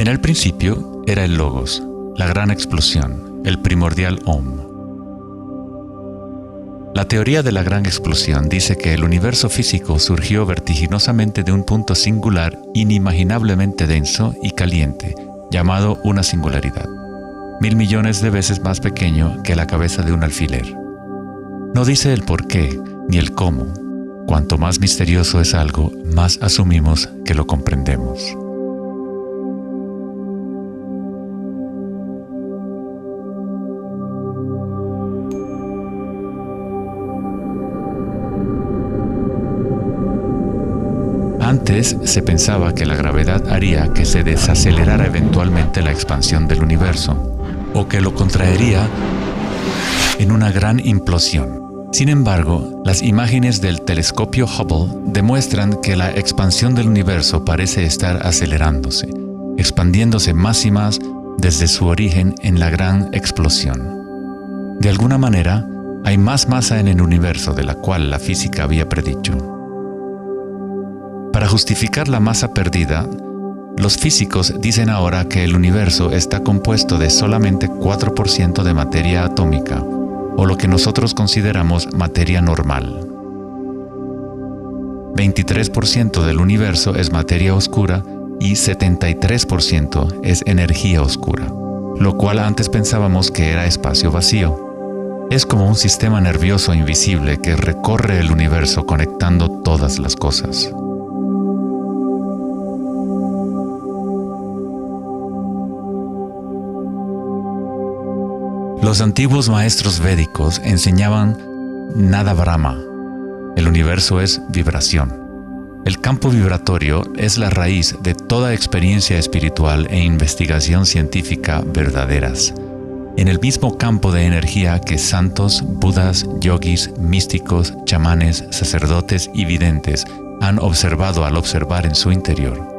En el principio era el Logos, la gran explosión, el primordial Om. La teoría de la gran explosión dice que el universo físico surgió vertiginosamente de un punto singular inimaginablemente denso y caliente, llamado una singularidad, 1000 millones de veces más pequeño que la cabeza de un alfiler. No dice el por qué ni el cómo. Cuanto más misterioso es algo, más asumimos que lo comprendemos. Antes se pensaba que la gravedad haría que se desacelerara eventualmente la expansión del universo, o que lo contraería en una gran implosión. Sin embargo, las imágenes del telescopio Hubble demuestran que la expansión del universo parece estar acelerándose, expandiéndose más y más desde su origen en la gran explosión. De alguna manera, hay más masa en el universo de la cual la física había predicho. Para justificar la masa perdida, los físicos dicen ahora que el universo está compuesto de solamente 4% de materia atómica, o lo que nosotros consideramos materia normal. 23% del universo es materia oscura y 73% es energía oscura, lo cual antes pensábamos que era espacio vacío. Es como un sistema nervioso invisible que recorre el universo conectando todas las cosas. Los antiguos maestros védicos enseñaban Nada Brahma. El universo es vibración. El campo vibratorio es la raíz de toda experiencia espiritual e investigación científica verdaderas. En el mismo campo de energía que santos, budas, yogis, místicos, chamanes, sacerdotes y videntes han observado al observar en su interior.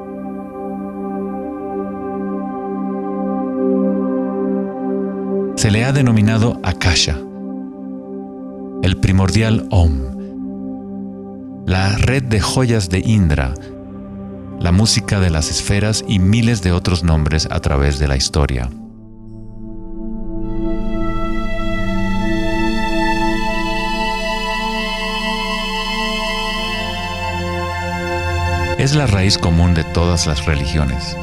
Se le ha denominado Akasha, el primordial Om, la red de joyas de Indra, la música de las esferas y miles de otros nombres a través de la historia. Es la raíz común de todas las religiones.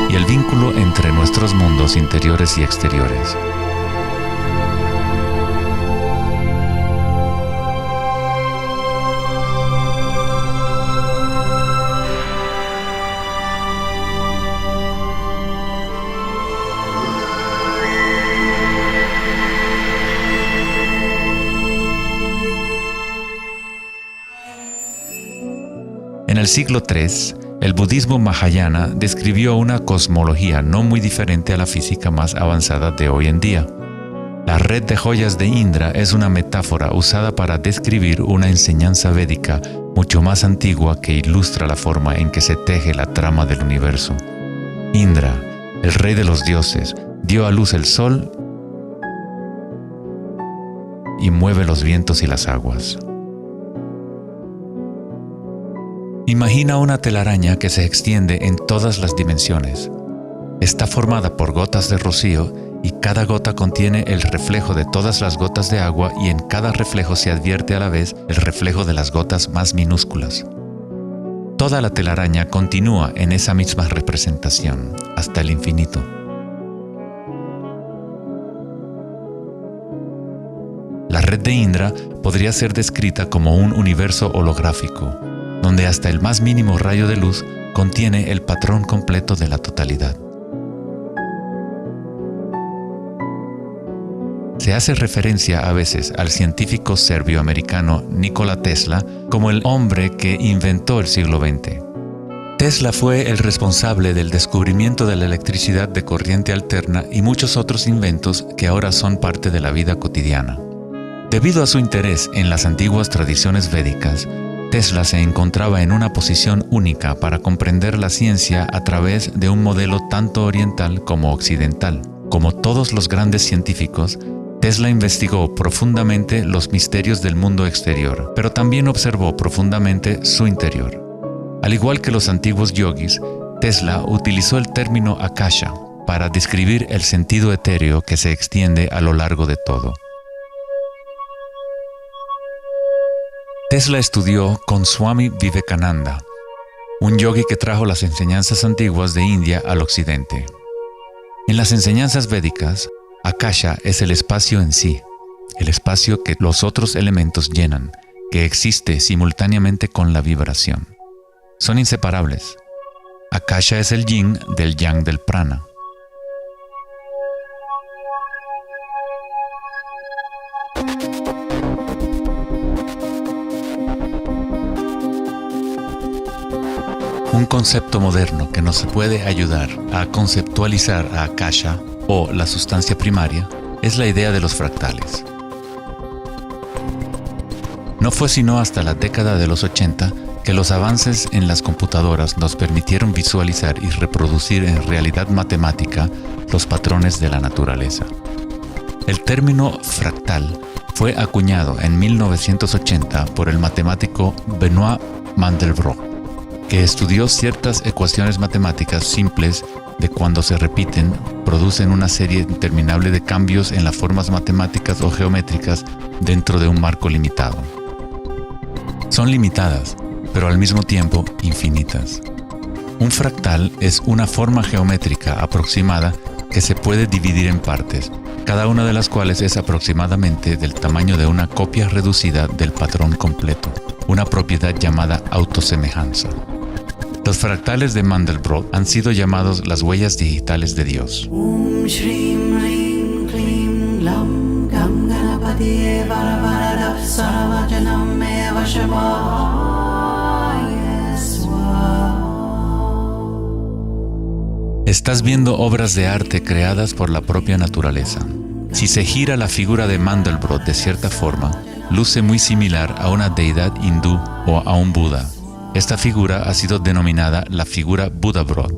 Y el vínculo entre nuestros mundos interiores y exteriores. En el siglo III, el budismo Mahayana describió una cosmología no muy diferente a la física más avanzada de hoy en día. La red de joyas de Indra es una metáfora usada para describir una enseñanza védica mucho más antigua que ilustra la forma en que se teje la trama del universo. Indra, el rey de los dioses, dio a luz el sol y mueve los vientos y las aguas. Imagina una telaraña que se extiende en todas las dimensiones. Está formada por gotas de rocío y cada gota contiene el reflejo de todas las gotas de agua y en cada reflejo se advierte a la vez el reflejo de las gotas más minúsculas. Toda la telaraña continúa en esa misma representación hasta el infinito. La red de Indra podría ser descrita como un universo holográfico, donde hasta el más mínimo rayo de luz contiene el patrón completo de la totalidad. Se hace referencia a veces al científico serbio-americano Nikola Tesla como el hombre que inventó el siglo XX. Tesla fue el responsable del descubrimiento de la electricidad de corriente alterna y muchos otros inventos que ahora son parte de la vida cotidiana. Debido a su interés en las antiguas tradiciones védicas, Tesla se encontraba en una posición única para comprender la ciencia a través de un modelo tanto oriental como occidental. Como todos los grandes científicos, Tesla investigó profundamente los misterios del mundo exterior, pero también observó profundamente su interior. Al igual que los antiguos yogis, Tesla utilizó el término akasha para describir el sentido etéreo que se extiende a lo largo de todo. Tesla estudió con Swami Vivekananda, un yogi que trajo las enseñanzas antiguas de India al occidente. En las enseñanzas védicas, akasha es el espacio en sí, el espacio que los otros elementos llenan, que existe simultáneamente con la vibración. Son inseparables. Akasha es el yin del yang del prana. Un concepto moderno que nos puede ayudar a conceptualizar a Akasha, o la sustancia primaria, es la idea de los fractales. No fue sino hasta la década de los 80 que los avances en las computadoras nos permitieron visualizar y reproducir en realidad matemática los patrones de la naturaleza. El término fractal fue acuñado en 1980 por el matemático Benoit Mandelbrot, que estudió ciertas ecuaciones matemáticas simples de cuando se repiten, producen una serie interminable de cambios en las formas matemáticas o geométricas dentro de un marco limitado. Son limitadas, pero al mismo tiempo infinitas. Un fractal es una forma geométrica aproximada que se puede dividir en partes, cada una de las cuales es aproximadamente del tamaño de una copia reducida del patrón completo, una propiedad llamada autosemejanza. Los fractales de Mandelbrot han sido llamados las huellas digitales de Dios. Estás viendo obras de arte creadas por la propia naturaleza. Si se gira la figura de Mandelbrot de cierta forma, luce muy similar a una deidad hindú o a un Buda. Esta figura ha sido denominada la figura Buddha-Brot.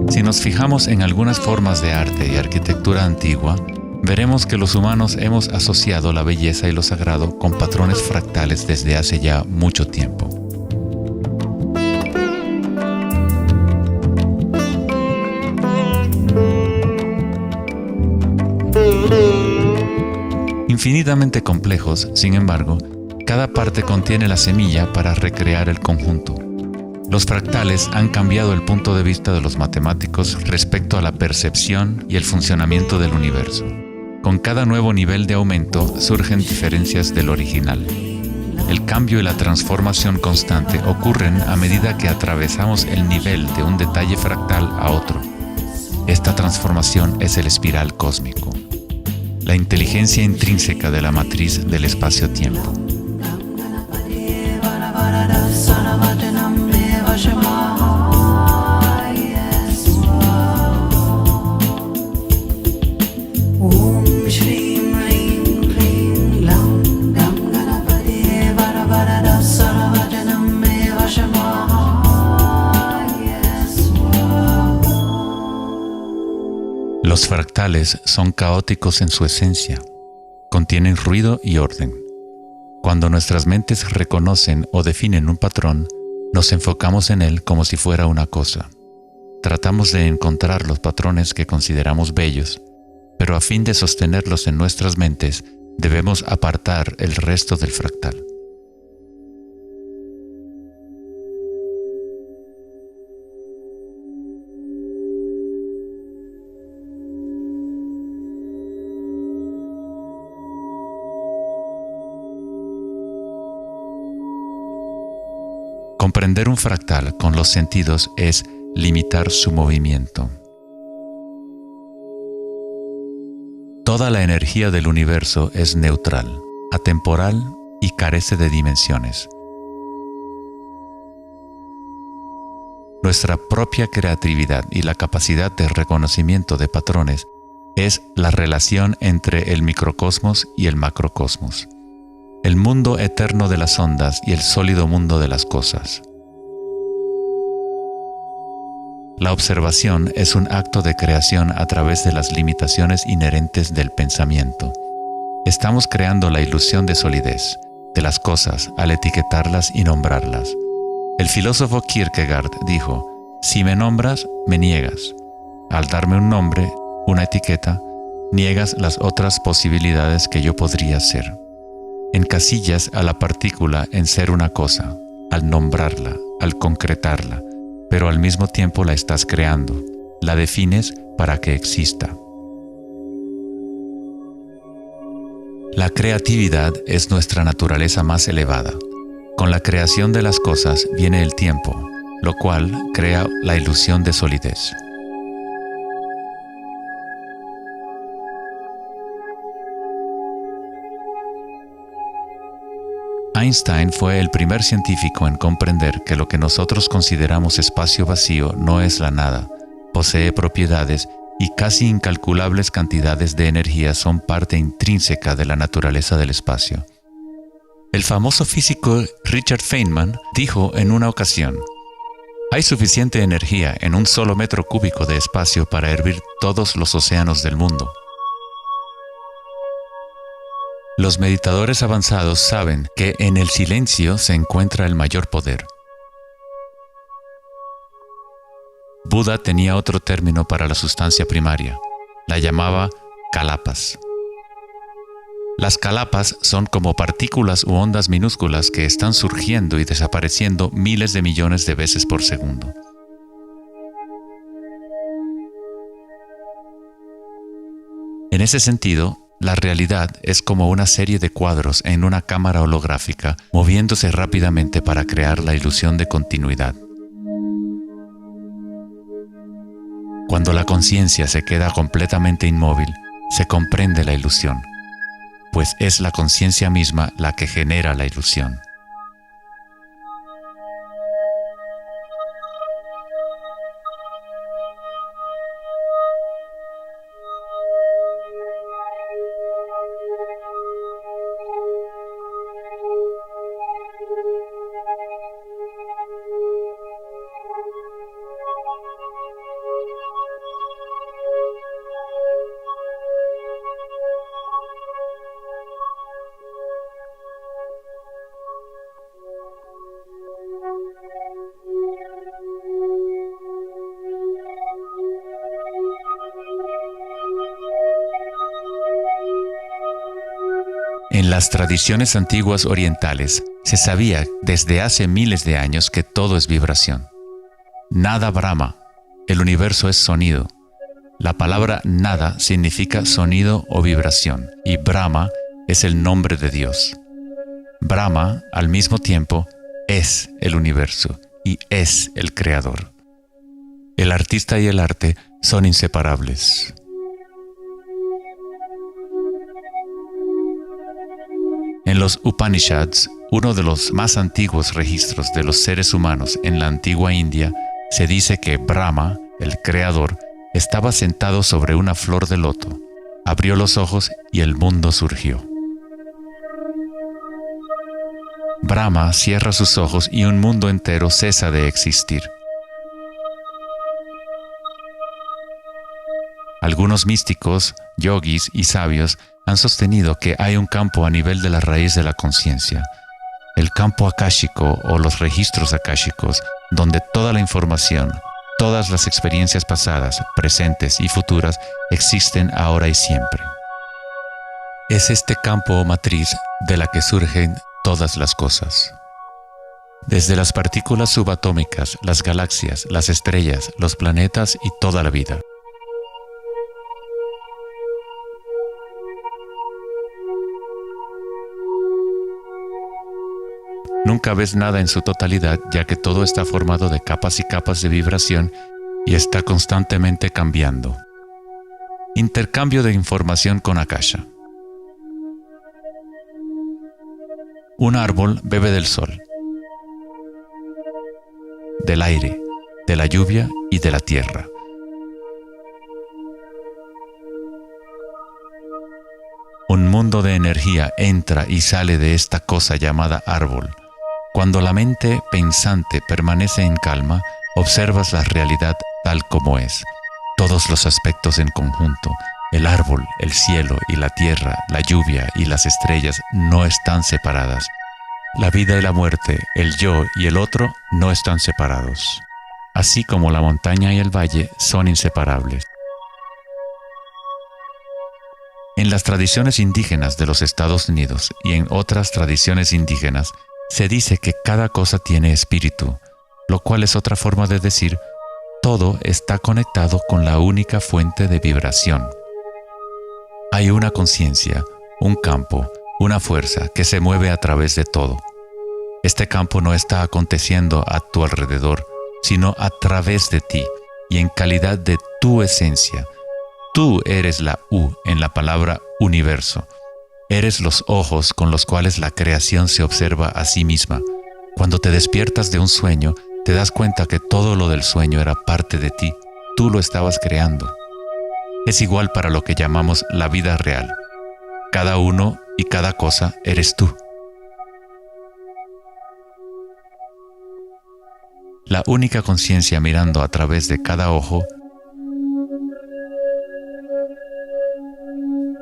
Si nos fijamos en algunas formas de arte y arquitectura antigua, veremos que los humanos hemos asociado la belleza y lo sagrado con patrones fractales desde hace ya mucho tiempo. Infinitamente complejos, sin embargo, cada parte contiene la semilla para recrear el conjunto. Los fractales han cambiado el punto de vista de los matemáticos respecto a la percepción y el funcionamiento del universo. Con cada nuevo nivel de aumento surgen diferencias del original. El cambio y la transformación constante ocurren a medida que atravesamos el nivel de un detalle fractal a otro. Esta transformación es el espiral cósmico, la inteligencia intrínseca de la matriz del espacio-tiempo. Los fractales son caóticos en su esencia, contienen ruido y orden. Cuando nuestras mentes reconocen o definen un patrón, nos enfocamos en él como si fuera una cosa. Tratamos de encontrar los patrones que consideramos bellos, pero a fin de sostenerlos en nuestras mentes, debemos apartar el resto del fractal. Comprender un fractal con los sentidos es limitar su movimiento. Toda la energía del universo es neutral, atemporal y carece de dimensiones. Nuestra propia creatividad y la capacidad de reconocimiento de patrones es la relación entre el microcosmos y el macrocosmos. el mundo eterno de las ondas y el sólido mundo de las cosas. La observación es un acto de creación a través de las limitaciones inherentes del pensamiento. Estamos creando la ilusión de solidez de las cosas al etiquetarlas y nombrarlas. El filósofo Kierkegaard dijo: si me nombras, me niegas. Al darme un nombre, una etiqueta, niegas las otras posibilidades que yo podría ser. Encasillas a la partícula en ser una cosa, al nombrarla, al concretarla, pero al mismo tiempo la estás creando, la defines para que exista. La creatividad es nuestra naturaleza más elevada. Con la creación de las cosas viene el tiempo, lo cual crea la ilusión de solidez. Einstein fue el primer científico en comprender que lo que nosotros consideramos espacio vacío no es la nada, posee propiedades y casi incalculables cantidades de energía son parte intrínseca de la naturaleza del espacio. El famoso físico Richard Feynman dijo en una ocasión: hay suficiente energía en un solo metro cúbico de espacio para hervir todos los océanos del mundo. Los meditadores avanzados saben que en el silencio se encuentra el mayor poder. Buda tenía otro término para la sustancia primaria. La llamaba kalapas. Las kalapas son como partículas u ondas minúsculas que están surgiendo y desapareciendo miles de millones de veces por segundo. En ese sentido, la realidad es como una serie de cuadros en una cámara holográfica moviéndose rápidamente para crear la ilusión de continuidad. Cuando la conciencia se queda completamente inmóvil, se comprende la ilusión, pues es la conciencia misma la que genera la ilusión. En las tradiciones antiguas orientales se sabía desde hace miles de años que todo es vibración. Nada Brahma, el universo es sonido. La palabra nada significa sonido o vibración y Brahma es el nombre de Dios. Brahma, al mismo tiempo, es el universo y es el creador. El artista y el arte son inseparables. En los Upanishads, uno de los más antiguos registros de los seres humanos en la antigua India, se dice que Brahma, el creador, estaba sentado sobre una flor de loto, abrió los ojos y el mundo surgió. Brahma cierra sus ojos y un mundo entero cesa de existir. Algunos místicos, yogis y sabios han sostenido que hay un campo a nivel de la raíz de la conciencia, el campo akáshico o los registros akáshicos, donde toda la información, todas las experiencias pasadas, presentes y futuras existen ahora y siempre. Es este campo o matriz de la que surgen todas las cosas. Desde las partículas subatómicas, las galaxias, las estrellas, los planetas y toda la vida. Nunca ves nada en su totalidad, ya que todo está formado de capas y capas de vibración y está constantemente cambiando. Intercambio de información con Akasha. Un árbol bebe del sol, del aire, de la lluvia y de la tierra. Un mundo de energía entra y sale de esta cosa llamada árbol. Cuando la mente pensante permanece en calma, observas la realidad tal como es. Todos los aspectos en conjunto, el árbol, el cielo y la tierra, la lluvia y las estrellas no están separadas. La vida y la muerte, el yo y el otro no están separados. Así como la montaña y el valle son inseparables. En las tradiciones indígenas de los Estados Unidos y en otras tradiciones indígenas, se dice que cada cosa tiene espíritu, lo cual es otra forma de decir, todo está conectado con la única fuente de vibración. Hay una conciencia, un campo, una fuerza que se mueve a través de todo. Este campo no está aconteciendo a tu alrededor, sino a través de ti y en calidad de tu esencia. Tú eres la U en la palabra universo. Eres los ojos con los cuales la creación se observa a sí misma. Cuando te despiertas de un sueño, te das cuenta que todo lo del sueño era parte de ti. Tú lo estabas creando. Es igual para lo que llamamos la vida real. Cada uno y cada cosa eres tú. La única conciencia mirando a través de cada ojo,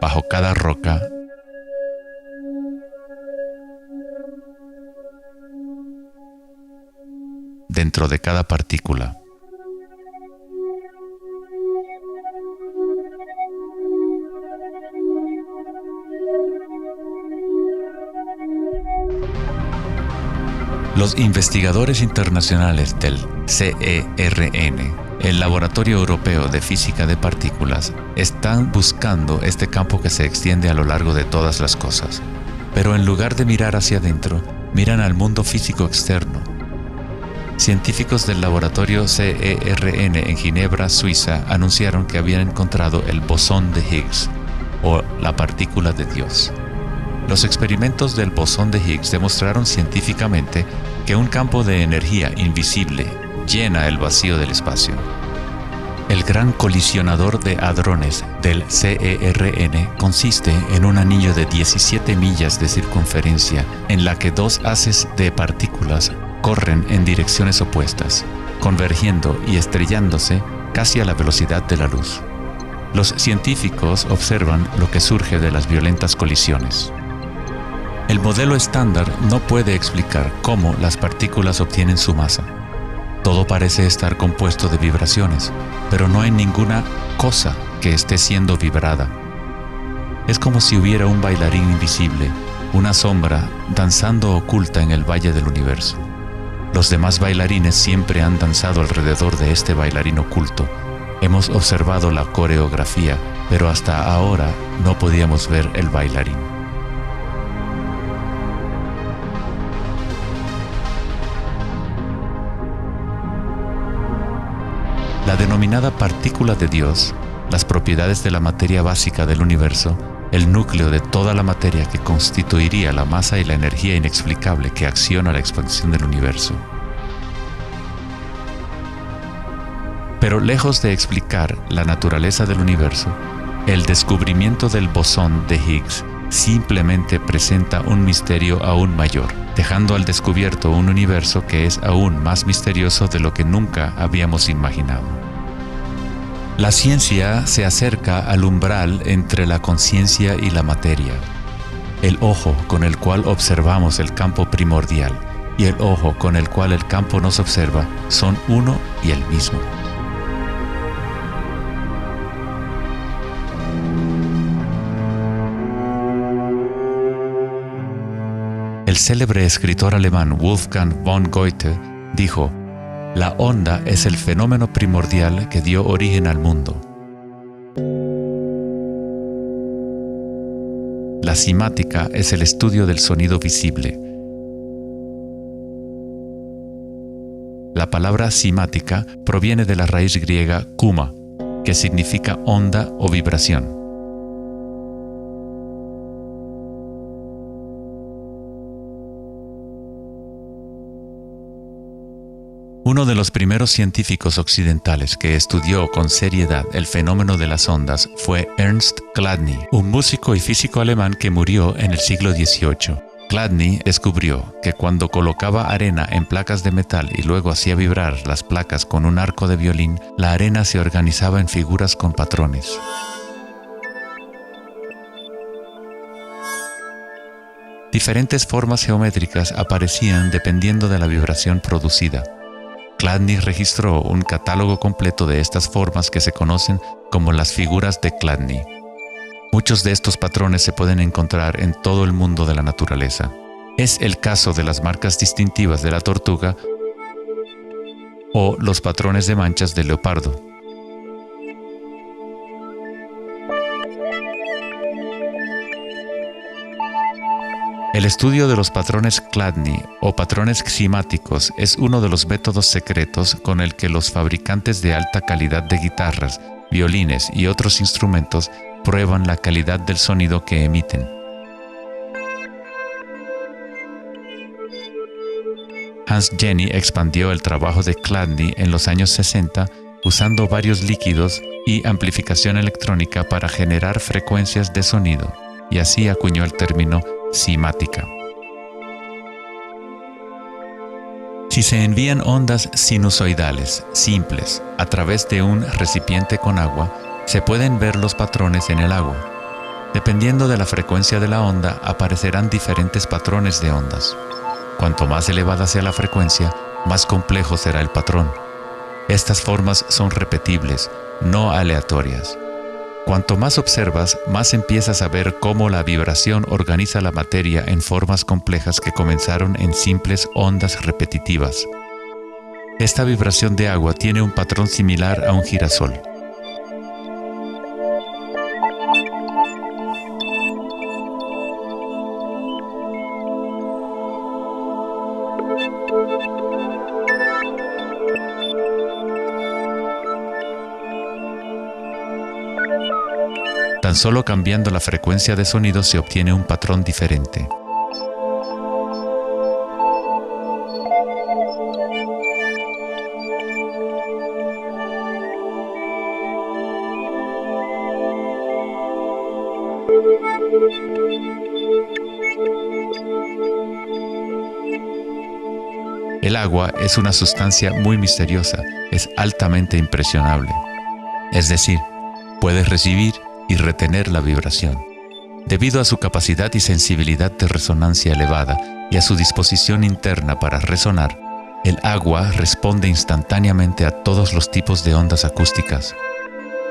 bajo cada roca, dentro de cada partícula. Los investigadores internacionales del CERN, el Laboratorio Europeo de Física de Partículas, están buscando este campo que se extiende a lo largo de todas las cosas. Pero en lugar de mirar hacia adentro, miran al mundo físico externo. Científicos del laboratorio CERN en Ginebra, Suiza, anunciaron que habían encontrado el bosón de Higgs, o la partícula de Dios. Los experimentos del bosón de Higgs demostraron científicamente que un campo de energía invisible llena el vacío del espacio. El gran colisionador de hadrones del CERN consiste en un anillo de 17 millas de circunferencia en la que dos haces de partículas corren en direcciones opuestas, convergiendo y estrellándose casi a la velocidad de la luz. Los científicos observan lo que surge de las violentas colisiones. El modelo estándar no puede explicar cómo las partículas obtienen su masa. Todo parece estar compuesto de vibraciones, pero no hay ninguna cosa que esté siendo vibrada. Es como si hubiera un bailarín invisible, una sombra, danzando oculta en el valle del universo. Los demás bailarines siempre han danzado alrededor de este bailarín oculto. Hemos observado la coreografía, pero hasta ahora no podíamos ver el bailarín. La denominada partícula de Dios, las propiedades de la materia básica del universo, el núcleo de toda la materia que constituiría la masa y la energía inexplicable que acciona la expansión del universo. Pero lejos de explicar la naturaleza del universo, el descubrimiento del bosón de Higgs simplemente presenta un misterio aún mayor, dejando al descubierto un universo que es aún más misterioso de lo que nunca habíamos imaginado. La ciencia se acerca al umbral entre la conciencia y la materia. El ojo con el cual observamos el campo primordial y el ojo con el cual el campo nos observa son uno y el mismo. El célebre escritor alemán Wolfgang von Goethe dijo: "La onda es el fenómeno primordial que dio origen al mundo". La cimática es el estudio del sonido visible. La palabra cimática proviene de la raíz griega kuma, que significa onda o vibración. Uno de los primeros científicos occidentales que estudió con seriedad el fenómeno de las ondas fue Ernst Chladni, un músico y físico alemán que murió en el siglo XVIII. Chladni descubrió que cuando colocaba arena en placas de metal y luego hacía vibrar las placas con un arco de violín, la arena se organizaba en figuras con patrones. Diferentes formas geométricas aparecían dependiendo de la vibración producida. Chladni registró un catálogo completo de estas formas que se conocen como las figuras de Chladni. Muchos de estos patrones se pueden encontrar en todo el mundo de la naturaleza. Es el caso de las marcas distintivas de la tortuga o los patrones de manchas del leopardo. El estudio de los patrones Chladni o patrones ximáticos es uno de los métodos secretos con el que los fabricantes de alta calidad de guitarras, violines y otros instrumentos prueban la calidad del sonido que emiten. Hans Jenny expandió el trabajo de Chladni en los años 60 usando varios líquidos y amplificación electrónica para generar frecuencias de sonido, y así acuñó el término cimática. Si se envían ondas sinusoidales simples a través de un recipiente con agua, se pueden ver los patrones en el agua. Dependiendo de la frecuencia de la onda, aparecerán diferentes patrones de ondas. Cuanto más elevada sea la frecuencia, más complejo será el patrón. Estas formas son repetibles, no aleatorias. Cuanto más observas, más empiezas a ver cómo la vibración organiza la materia en formas complejas que comenzaron en simples ondas repetitivas. Esta vibración de agua tiene un patrón similar a un girasol. Tan solo cambiando la frecuencia de sonido se obtiene un patrón diferente. El agua es una sustancia muy misteriosa, es altamente impresionable. Es decir, puede recibir y retener la vibración. Debido a su capacidad y sensibilidad de resonancia elevada y a su disposición interna para resonar, el agua responde instantáneamente a todos los tipos de ondas acústicas.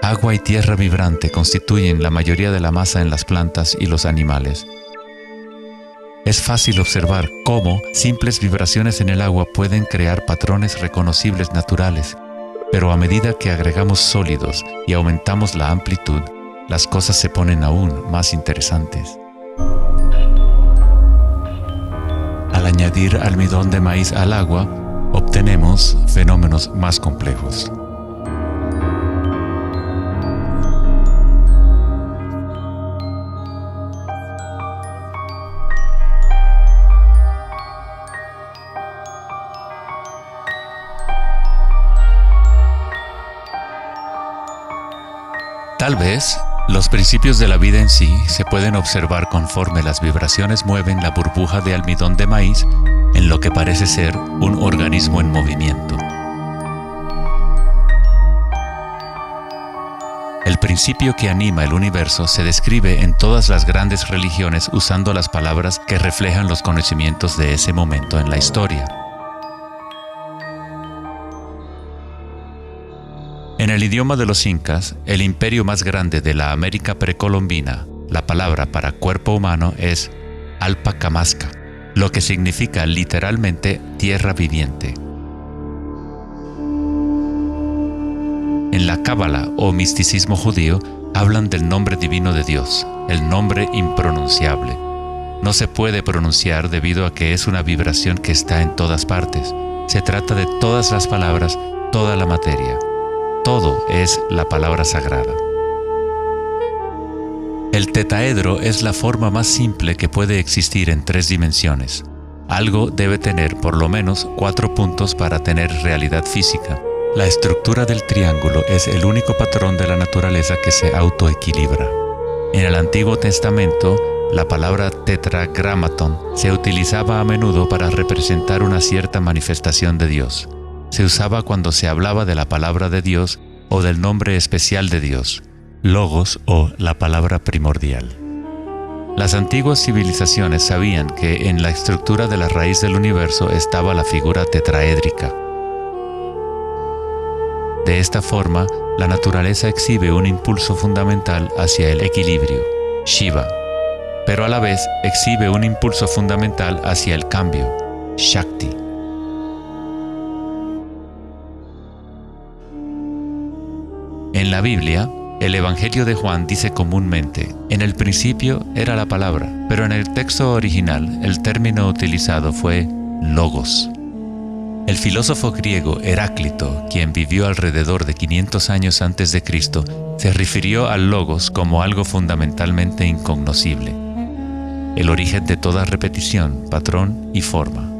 Agua y tierra vibrante constituyen la mayoría de la masa en las plantas y los animales. Es fácil observar cómo simples vibraciones en el agua pueden crear patrones reconocibles naturales, pero a medida que agregamos sólidos y aumentamos la amplitud, las cosas se ponen aún más interesantes. Al añadir almidón de maíz al agua, obtenemos fenómenos más complejos. Tal vez, los principios de la vida en sí se pueden observar conforme las vibraciones mueven la burbuja de almidón de maíz en lo que parece ser un organismo en movimiento. El principio que anima el universo se describe en todas las grandes religiones usando las palabras que reflejan los conocimientos de ese momento en la historia. En el idioma de los incas, el imperio más grande de la América precolombina, la palabra para cuerpo humano es Alpacamasca, lo que significa literalmente tierra viviente. En la Cábala o misticismo judío, hablan del nombre divino de Dios, el nombre impronunciable. No se puede pronunciar debido a que es una vibración que está en todas partes. Se trata de todas las palabras, toda la materia. Todo es la palabra sagrada. El tetaedro es la forma más simple que puede existir en 3 dimensiones. Algo debe tener por lo menos 4 puntos para tener realidad física. La estructura del triángulo es el único patrón de la naturaleza que se autoequilibra. En el Antiguo Testamento, la palabra tetragramaton se utilizaba a menudo para representar una cierta manifestación de Dios. Se usaba cuando se hablaba de la palabra de Dios o del nombre especial de Dios, logos o la palabra primordial. Las antiguas civilizaciones sabían que en la estructura de la raíz del universo estaba la figura tetraédrica. De esta forma, la naturaleza exhibe un impulso fundamental hacia el equilibrio, Shiva, pero a la vez exhibe un impulso fundamental hacia el cambio, Shakti. En la Biblia, el Evangelio de Juan dice comúnmente, en el principio era la palabra, pero en el texto original el término utilizado fue logos. El filósofo griego Heráclito, quien vivió alrededor de 500 años antes de Cristo, se refirió al logos como algo fundamentalmente incognoscible, el origen de toda repetición, patrón y forma.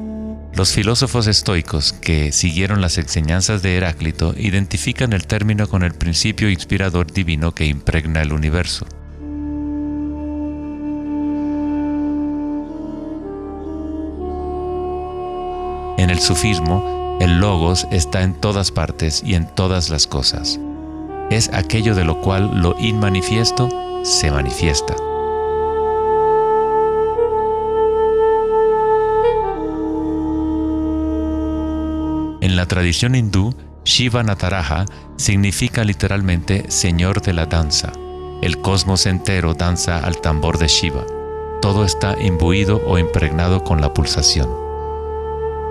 Los filósofos estoicos que siguieron las enseñanzas de Heráclito identifican el término con el principio inspirador divino que impregna el universo. En el sufismo, el logos está en todas partes y en todas las cosas. Es aquello de lo cual lo inmanifiesto se manifiesta. En la tradición hindú, Shiva Nataraja significa literalmente Señor de la danza. El cosmos entero danza al tambor de Shiva. Todo está imbuido o impregnado con la pulsación.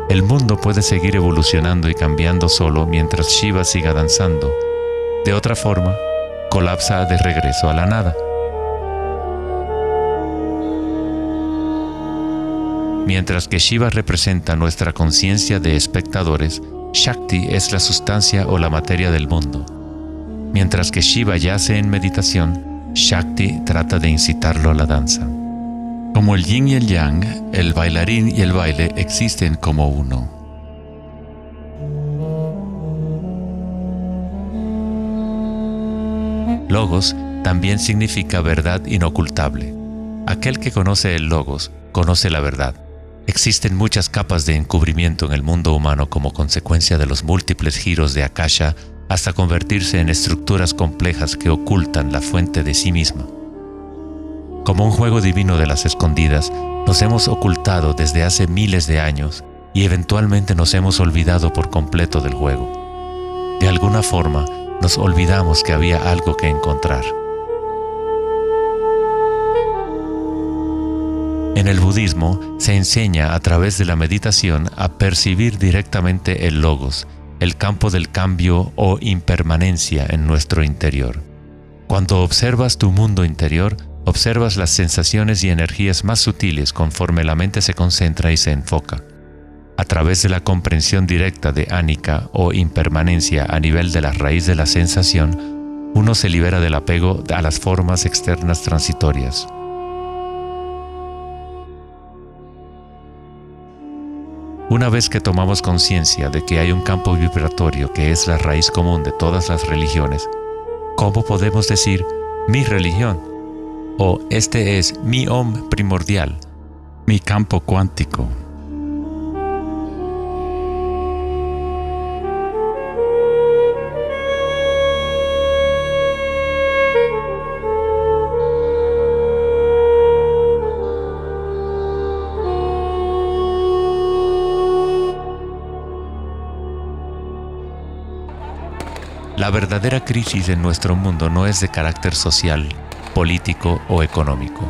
El mundo puede seguir evolucionando y cambiando solo mientras Shiva siga danzando. De otra forma, colapsa de regreso a la nada. Mientras que Shiva representa nuestra conciencia de espectadores, Shakti es la sustancia o la materia del mundo. Mientras que Shiva yace en meditación, Shakti trata de incitarlo a la danza. Como el yin y el yang, el bailarín y el baile existen como uno. Logos también significa verdad inocultable. Aquel que conoce el logos, conoce la verdad. Existen muchas capas de encubrimiento en el mundo humano como consecuencia de los múltiples giros de Akasha hasta convertirse en estructuras complejas que ocultan la fuente de sí misma. Como un juego divino de las escondidas, nos hemos ocultado desde hace miles de años y eventualmente nos hemos olvidado por completo del juego. De alguna forma, nos olvidamos que había algo que encontrar. En el budismo se enseña a través de la meditación a percibir directamente el logos, el campo del cambio o impermanencia en nuestro interior. Cuando observas tu mundo interior, observas las sensaciones y energías más sutiles conforme la mente se concentra y se enfoca. A través de la comprensión directa de anicca o impermanencia a nivel de la raíz de la sensación, uno se libera del apego a las formas externas transitorias. Una vez que tomamos conciencia de que hay un campo vibratorio que es la raíz común de todas las religiones, ¿cómo podemos decir mi religión? O este es mi Om primordial, mi campo cuántico. La verdadera crisis en nuestro mundo no es de carácter social, político o económico.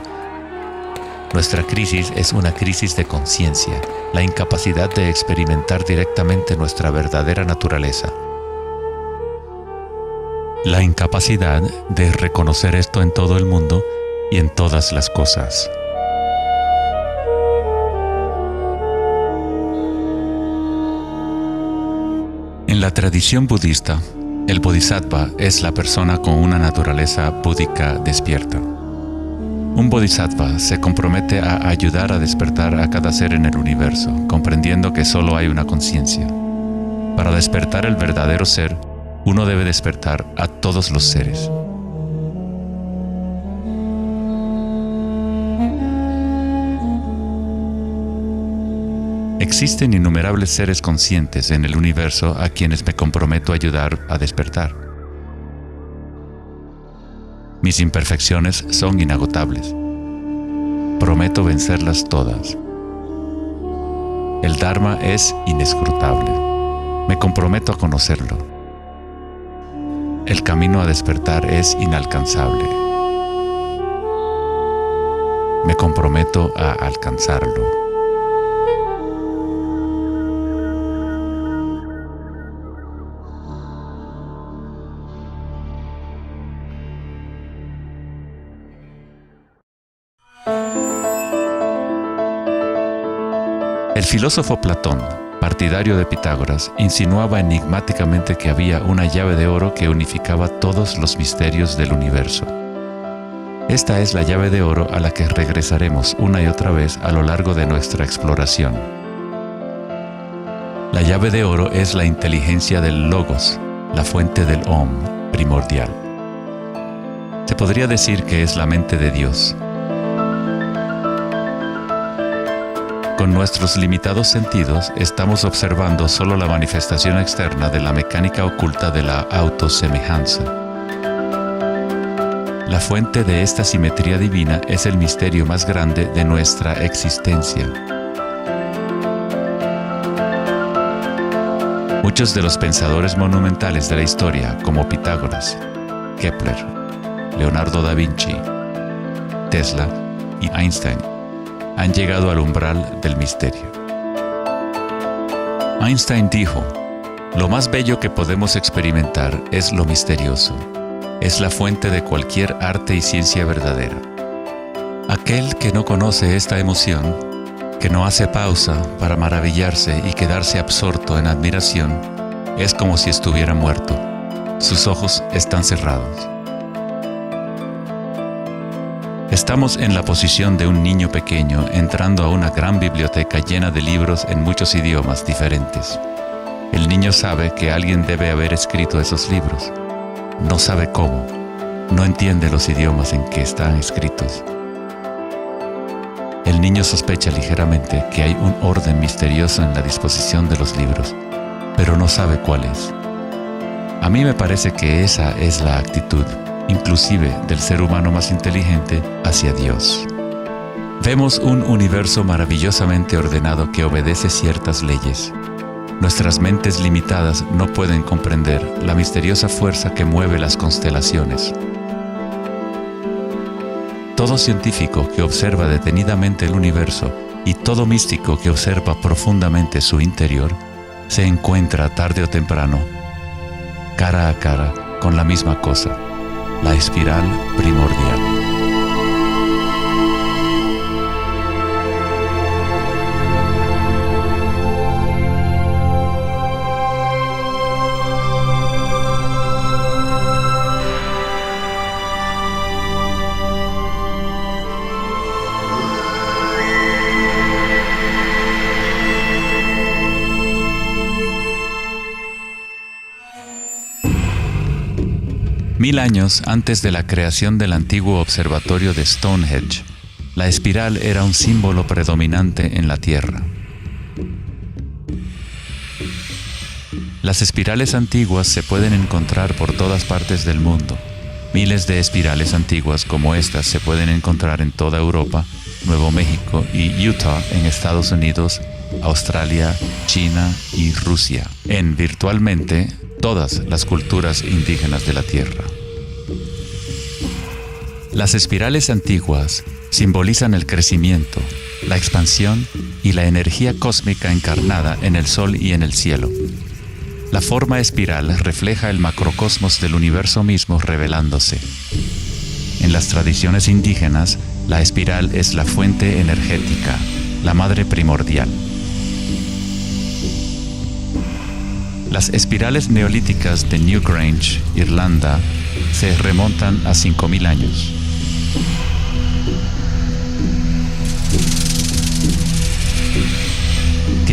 Nuestra crisis es una crisis de conciencia, la incapacidad de experimentar directamente nuestra verdadera naturaleza. La incapacidad de reconocer esto en todo el mundo y en todas las cosas. En la tradición budista, el bodhisattva es la persona con una naturaleza búdica despierta. Un bodhisattva se compromete a ayudar a despertar a cada ser en el universo, comprendiendo que solo hay una conciencia. Para despertar el verdadero ser, uno debe despertar a todos los seres. Existen innumerables seres conscientes en el universo a quienes me comprometo a ayudar a despertar. Mis imperfecciones son inagotables. Prometo vencerlas todas. El Dharma es inescrutable. Me comprometo a conocerlo. El camino a despertar es inalcanzable. Me comprometo a alcanzarlo. El filósofo Platón, partidario de Pitágoras, insinuaba enigmáticamente que había una llave de oro que unificaba todos los misterios del universo. Esta es la llave de oro a la que regresaremos una y otra vez a lo largo de nuestra exploración. La llave de oro es la inteligencia del Logos, la fuente del Om primordial. Se podría decir que es la mente de Dios. Con nuestros limitados sentidos, estamos observando solo la manifestación externa de la mecánica oculta de la autosemejanza. La fuente de esta simetría divina es el misterio más grande de nuestra existencia. Muchos de los pensadores monumentales de la historia, como Pitágoras, Kepler, Leonardo da Vinci, Tesla y Einstein, han llegado al umbral del misterio. Einstein dijo: "Lo más bello que podemos experimentar es lo misterioso. Es la fuente de cualquier arte y ciencia verdadera". Aquel que no conoce esta emoción, que no hace pausa para maravillarse y quedarse absorto en admiración, es como si estuviera muerto. Sus ojos están cerrados. Estamos en la posición de un niño pequeño entrando a una gran biblioteca llena de libros en muchos idiomas diferentes. El niño sabe que alguien debe haber escrito esos libros. No sabe cómo. No entiende los idiomas en que están escritos. El niño sospecha ligeramente que hay un orden misterioso en la disposición de los libros, pero no sabe cuál es. A mí me parece que esa es la actitud, inclusive del ser humano más inteligente, hacia Dios. Vemos un universo maravillosamente ordenado que obedece ciertas leyes. Nuestras mentes limitadas no pueden comprender la misteriosa fuerza que mueve las constelaciones. Todo científico que observa detenidamente el universo y todo místico que observa profundamente su interior se encuentra tarde o temprano, cara a cara, con la misma cosa: la espiral primordial. Mil años antes de la creación del antiguo observatorio de Stonehenge, la espiral era un símbolo predominante en la Tierra. Las espirales antiguas se pueden encontrar por todas partes del mundo. Miles de espirales antiguas como estas se pueden encontrar en toda Europa, Nuevo México y Utah en Estados Unidos, Australia, China y Rusia, en virtualmente todas las culturas indígenas de la Tierra. Las espirales antiguas simbolizan el crecimiento, la expansión y la energía cósmica encarnada en el Sol y en el cielo. La forma espiral refleja el macrocosmos del universo mismo revelándose. En las tradiciones indígenas, la espiral es la fuente energética, la madre primordial. Las espirales neolíticas de Newgrange, Irlanda, se remontan a 5000 años.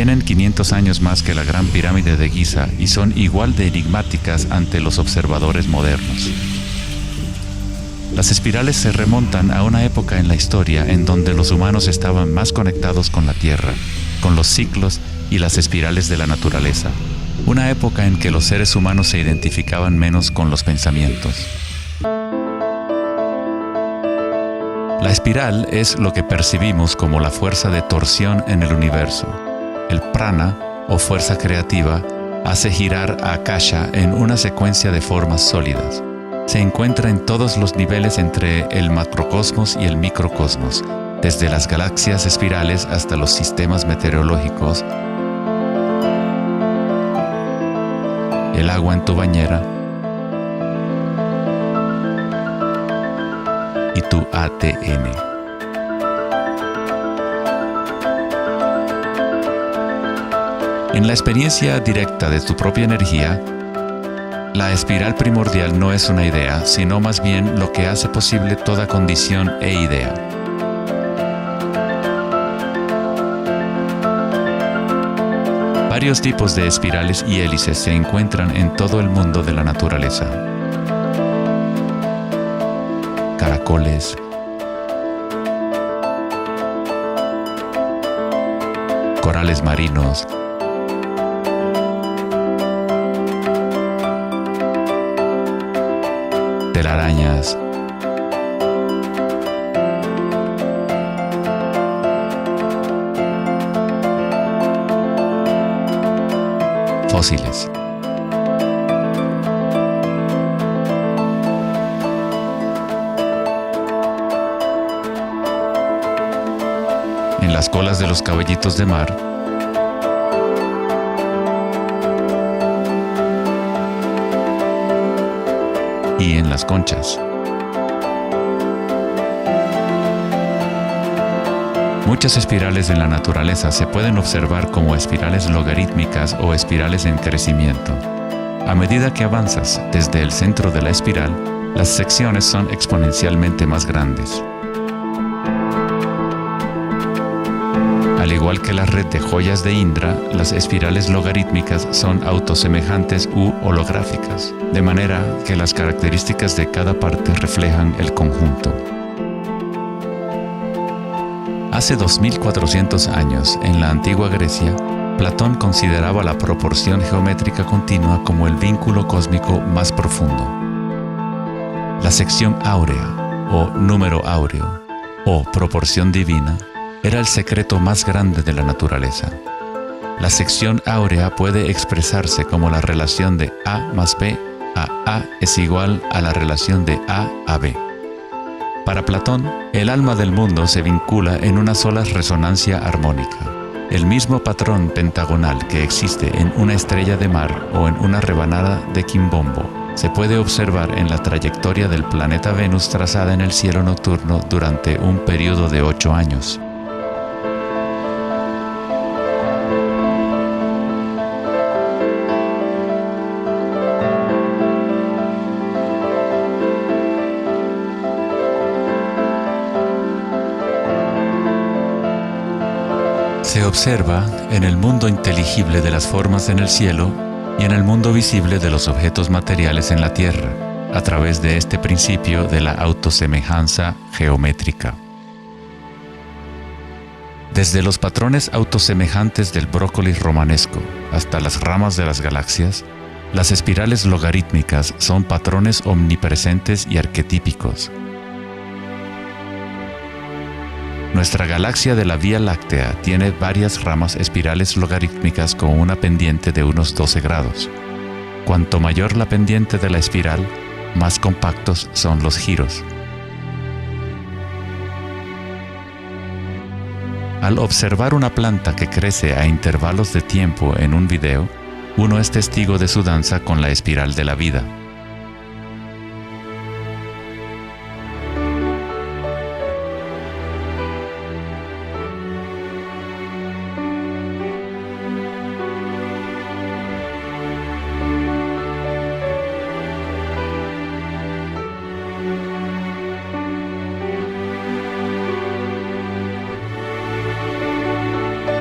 Tienen 500 años más que la Gran Pirámide de Giza y son igual de enigmáticas ante los observadores modernos. Las espirales se remontan a una época en la historia en donde los humanos estaban más conectados con la Tierra, con los ciclos y las espirales de la naturaleza. Una época en que los seres humanos se identificaban menos con los pensamientos. La espiral es lo que percibimos como la fuerza de torsión en el universo. El prana, o fuerza creativa, hace girar a Akasha en una secuencia de formas sólidas. Se encuentra en todos los niveles entre el macrocosmos y el microcosmos, desde las galaxias espirales hasta los sistemas meteorológicos, el agua en tu bañera y tu ATN. En la experiencia directa de tu propia energía, la espiral primordial no es una idea, sino más bien lo que hace posible toda condición e idea. Varios tipos de espirales y hélices se encuentran en todo el mundo de la naturaleza. Caracoles, corales marinos, telarañas, fósiles. En las colas de los caballitos de mar, y en las conchas. Muchas espirales en la naturaleza se pueden observar como espirales logarítmicas o espirales en crecimiento. A medida que avanzas desde el centro de la espiral, las secciones son exponencialmente más grandes. Al igual que la red de joyas de Indra, las espirales logarítmicas son autosemejantes u holográficas, de manera que las características de cada parte reflejan el conjunto. Hace 2400 años, en la antigua Grecia, Platón consideraba la proporción geométrica continua como el vínculo cósmico más profundo. La sección áurea, o número áureo, o proporción divina, era el secreto más grande de la naturaleza. La sección áurea puede expresarse como la relación de A más B a es igual a la relación de A B. Para Platón, el alma del mundo se vincula en una sola resonancia armónica. El mismo patrón pentagonal que existe en una estrella de mar o en una rebanada de quimbombo se puede observar en la trayectoria del planeta Venus trazada en el cielo nocturno durante un periodo de 8 años. Se observa en el mundo inteligible de las formas en el cielo y en el mundo visible de los objetos materiales en la Tierra, a través de este principio de la autosemejanza geométrica. Desde los patrones autosemejantes del brócoli romanesco hasta las ramas de las galaxias, las espirales logarítmicas son patrones omnipresentes y arquetípicos. Nuestra galaxia de la Vía Láctea tiene varias ramas espirales logarítmicas con una pendiente de unos 12 grados. Cuanto mayor la pendiente de la espiral, más compactos son los giros. Al observar una planta que crece a intervalos de tiempo en un video, uno es testigo de su danza con la espiral de la vida.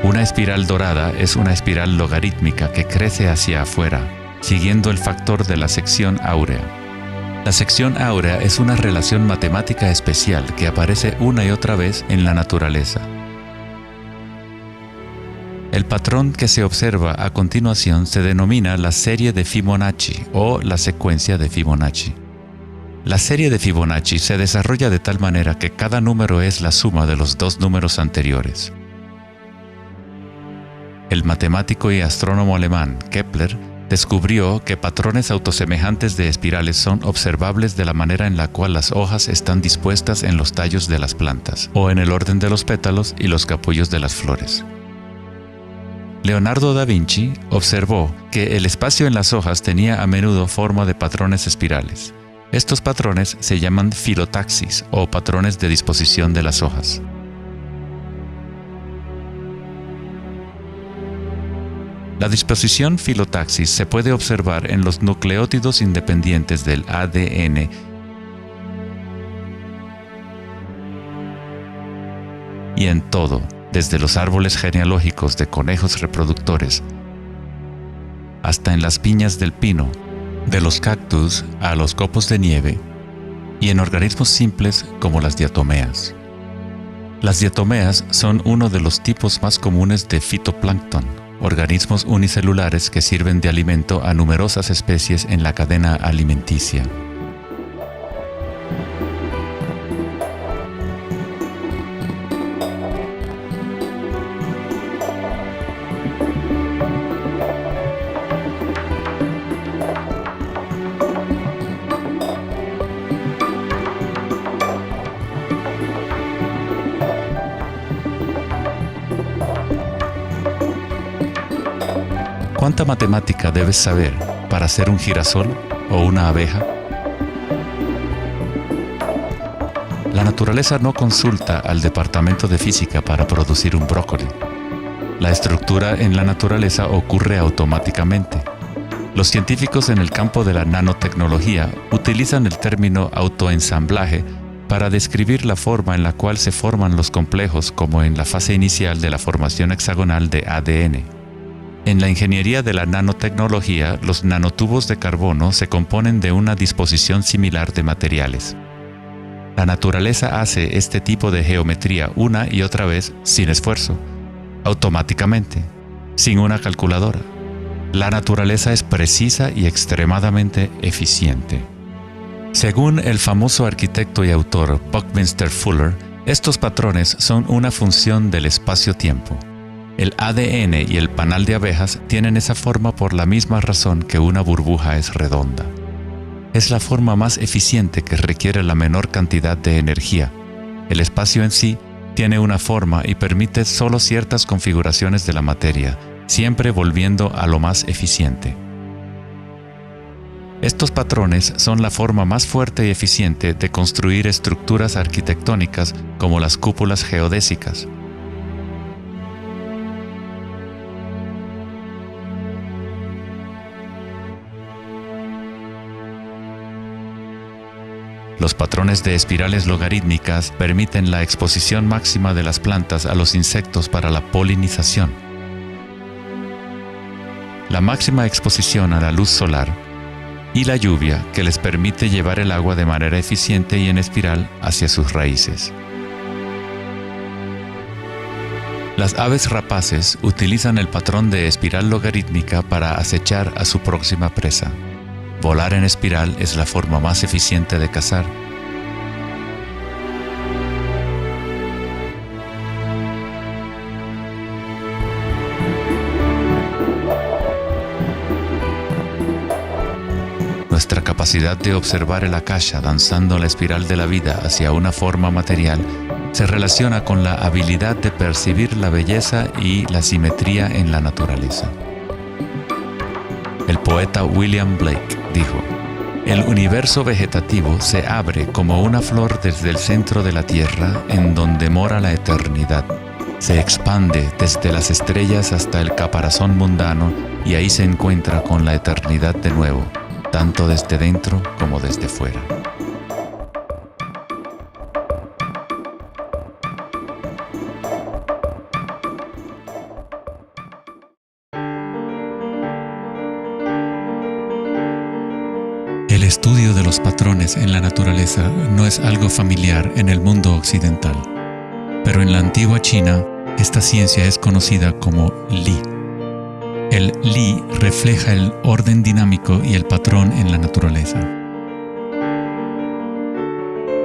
Una espiral dorada es una espiral logarítmica que crece hacia afuera, siguiendo el factor de la sección áurea. La sección áurea es una relación matemática especial que aparece una y otra vez en la naturaleza. El patrón que se observa a continuación se denomina la serie de Fibonacci o la secuencia de Fibonacci. La serie de Fibonacci se desarrolla de tal manera que cada número es la suma de los dos números anteriores. El matemático y astrónomo alemán Kepler descubrió que patrones autosemejantes de espirales son observables de la manera en la cual las hojas están dispuestas en los tallos de las plantas, o en el orden de los pétalos y los capullos de las flores. Leonardo da Vinci observó que el espacio en las hojas tenía a menudo forma de patrones espirales. Estos patrones se llaman filotaxis o patrones de disposición de las hojas. La disposición filotaxis se puede observar en los nucleótidos independientes del ADN y en todo, desde los árboles genealógicos de conejos reproductores hasta en las piñas del pino, de los cactus a los copos de nieve, y en organismos simples como las diatomeas. Las diatomeas son uno de los tipos más comunes de fitoplancton, organismos unicelulares que sirven de alimento a numerosas especies en la cadena alimenticia. ¿Cuánta matemática debes saber para ser un girasol o una abeja? La naturaleza no consulta al departamento de física para producir un brócoli. La estructura en la naturaleza ocurre automáticamente. Los científicos en el campo de la nanotecnología utilizan el término autoensamblaje para describir la forma en la cual se forman los complejos, como en la fase inicial de la formación hexagonal de ADN. En la ingeniería de la nanotecnología, los nanotubos de carbono se componen de una disposición similar de materiales. La naturaleza hace este tipo de geometría una y otra vez sin esfuerzo, automáticamente, sin una calculadora. La naturaleza es precisa y extremadamente eficiente. Según el famoso arquitecto y autor Buckminster Fuller, estos patrones son una función del espacio-tiempo. El ADN y el panal de abejas tienen esa forma por la misma razón que una burbuja es redonda. Es la forma más eficiente que requiere la menor cantidad de energía. El espacio en sí tiene una forma y permite solo ciertas configuraciones de la materia, siempre volviendo a lo más eficiente. Estos patrones son la forma más fuerte y eficiente de construir estructuras arquitectónicas como las cúpulas geodésicas. Los patrones de espirales logarítmicas permiten la exposición máxima de las plantas a los insectos para la polinización. La máxima exposición a la luz solar y la lluvia que les permite llevar el agua de manera eficiente y en espiral hacia sus raíces. Las aves rapaces utilizan el patrón de espiral logarítmica para acechar a su próxima presa. Volar en espiral es la forma más eficiente de cazar. Nuestra capacidad de observar el akasha danzando la espiral de la vida hacia una forma material se relaciona con la habilidad de percibir la belleza y la simetría en la naturaleza. El poeta William Blake dijo: "El universo vegetativo se abre como una flor desde el centro de la tierra en donde mora la eternidad. Se expande desde las estrellas hasta el caparazón mundano y ahí se encuentra con la eternidad de nuevo, tanto desde dentro como desde fuera". estudio de los patrones en la naturaleza no es algo familiar en el mundo occidental, pero en la antigua China, esta ciencia es conocida como Li. El Li refleja el orden dinámico y el patrón en la naturaleza.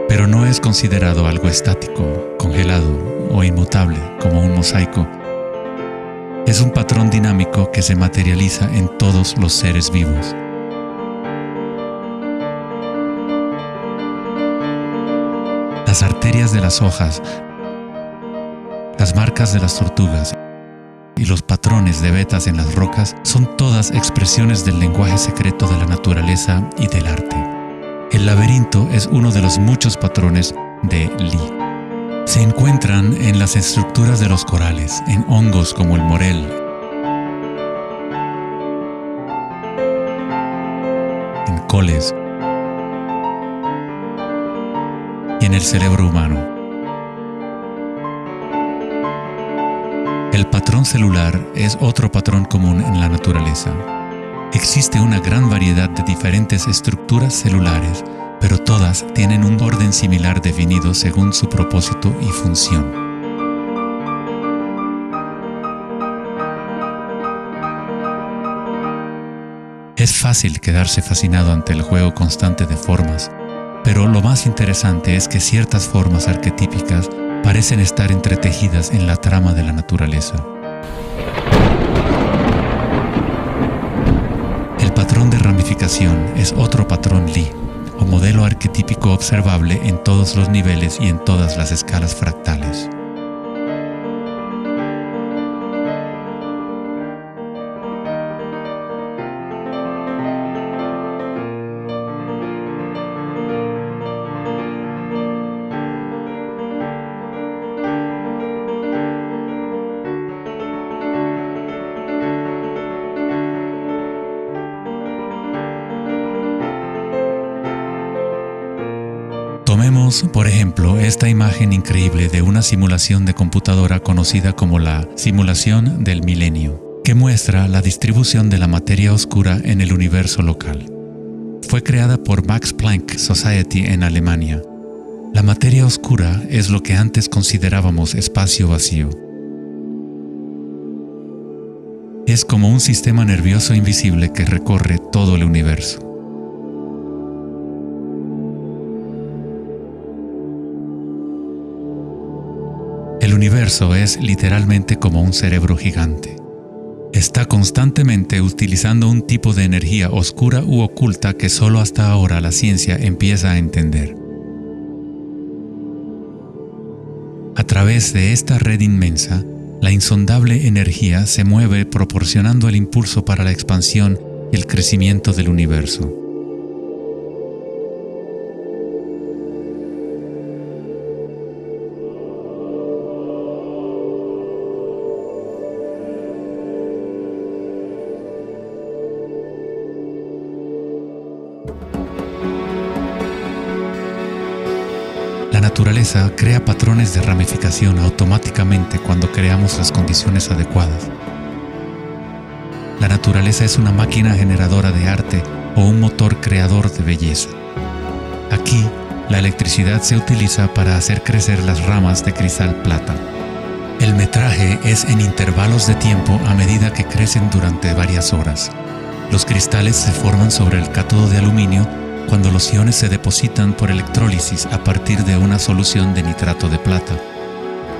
Pero no es considerado algo estático, congelado o inmutable como un mosaico. Es un patrón dinámico que se materializa en todos los seres vivos. Las arterias de las hojas, las marcas de las tortugas y los patrones de vetas en las rocas son todas expresiones del lenguaje secreto de la naturaleza y del arte. El laberinto es uno de los muchos patrones de Li. Se encuentran en las estructuras de los corales, en hongos como el morel, en coles y en el cerebro humano. El patrón celular es otro patrón común en la naturaleza. Existe una gran variedad de diferentes estructuras celulares, pero todas tienen un orden similar definido según su propósito y función. Es fácil quedarse fascinado ante el juego constante de formas, pero lo más interesante es que ciertas formas arquetípicas parecen estar entretejidas en la trama de la naturaleza. El patrón de ramificación es otro patrón Li, o modelo arquetípico observable en todos los niveles y en todas las escalas fractales. Tomemos, por ejemplo, esta imagen increíble de una simulación de computadora conocida como la simulación del milenio, que muestra la distribución de la materia oscura en el universo local. Fue creada por Max Planck Society en Alemania. La materia oscura es lo que antes considerábamos espacio vacío. Es como un sistema nervioso invisible que recorre todo el universo. El universo es literalmente como un cerebro gigante. Está constantemente utilizando un tipo de energía oscura u oculta que solo hasta ahora la ciencia empieza a entender. A través de esta red inmensa, la insondable energía se mueve proporcionando el impulso para la expansión y el crecimiento del universo. La naturaleza crea patrones de ramificación automáticamente cuando creamos las condiciones adecuadas. La naturaleza es una máquina generadora de arte o un motor creador de belleza. Aquí, la electricidad se utiliza para hacer crecer las ramas de cristal plata. El metraje es en intervalos de tiempo a medida que crecen durante varias horas. Los cristales se forman sobre el cátodo de aluminio cuando los iones se depositan por electrólisis a partir de una solución de nitrato de plata.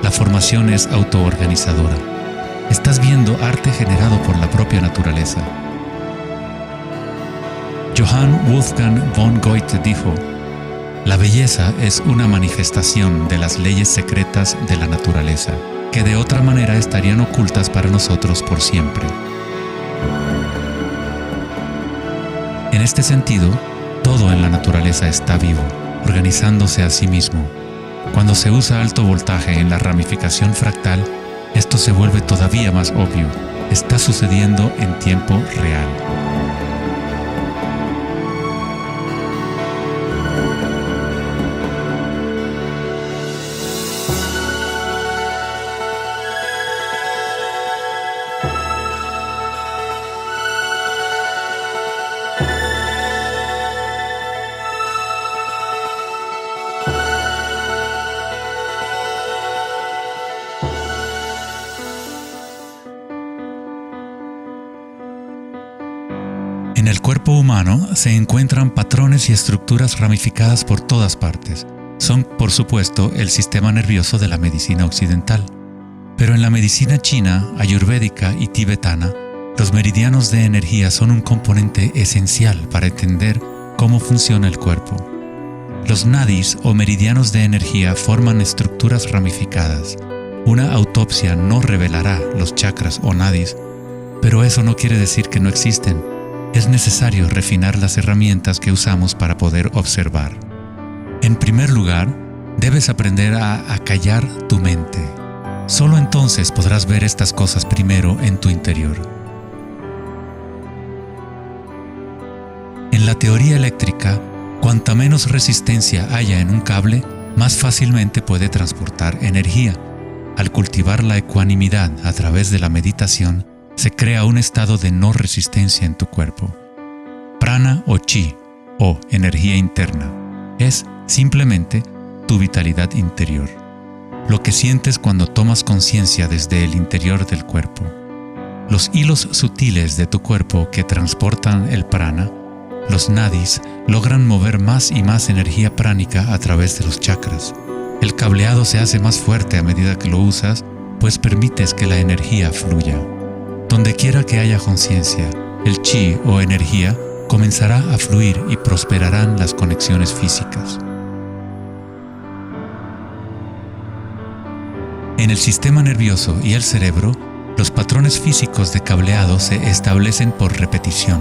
La formación es autoorganizadora. Estás viendo arte generado por la propia naturaleza. Johann Wolfgang von Goethe dijo: "La belleza es una manifestación de las leyes secretas de la naturaleza, que de otra manera estarían ocultas para nosotros por siempre". En este sentido, todo en la naturaleza está vivo, organizándose a sí mismo. Cuando se usa alto voltaje en la ramificación fractal, esto se vuelve todavía más obvio. Está sucediendo en tiempo real. En el cuerpo humano se encuentran patrones y estructuras ramificadas por todas partes. Son, por supuesto, el sistema nervioso de la medicina occidental. Pero en la medicina china, ayurvédica y tibetana, los meridianos de energía son un componente esencial para entender cómo funciona el cuerpo. Los nadis o meridianos de energía forman estructuras ramificadas. Una autopsia no revelará los chakras o nadis, pero eso no quiere decir que no existen. Es necesario refinar las herramientas que usamos para poder observar. En primer lugar, debes aprender a acallar tu mente. Solo entonces podrás ver estas cosas primero en tu interior. En la teoría eléctrica, cuanta menos resistencia haya en un cable, más fácilmente puede transportar energía. Al cultivar la ecuanimidad a través de la meditación, se crea un estado de no resistencia en tu cuerpo. Prana o chi, o energía interna, es simplemente tu vitalidad interior. Lo que sientes cuando tomas conciencia desde el interior del cuerpo. Los hilos sutiles de tu cuerpo que transportan el prana, los nadis, logran mover más y más energía pránica a través de los chakras. El cableado se hace más fuerte a medida que lo usas, pues permites que la energía fluya. Donde quiera que haya conciencia, el chi o energía comenzará a fluir y prosperarán las conexiones físicas. En el sistema nervioso y el cerebro, los patrones físicos de cableado se establecen por repetición.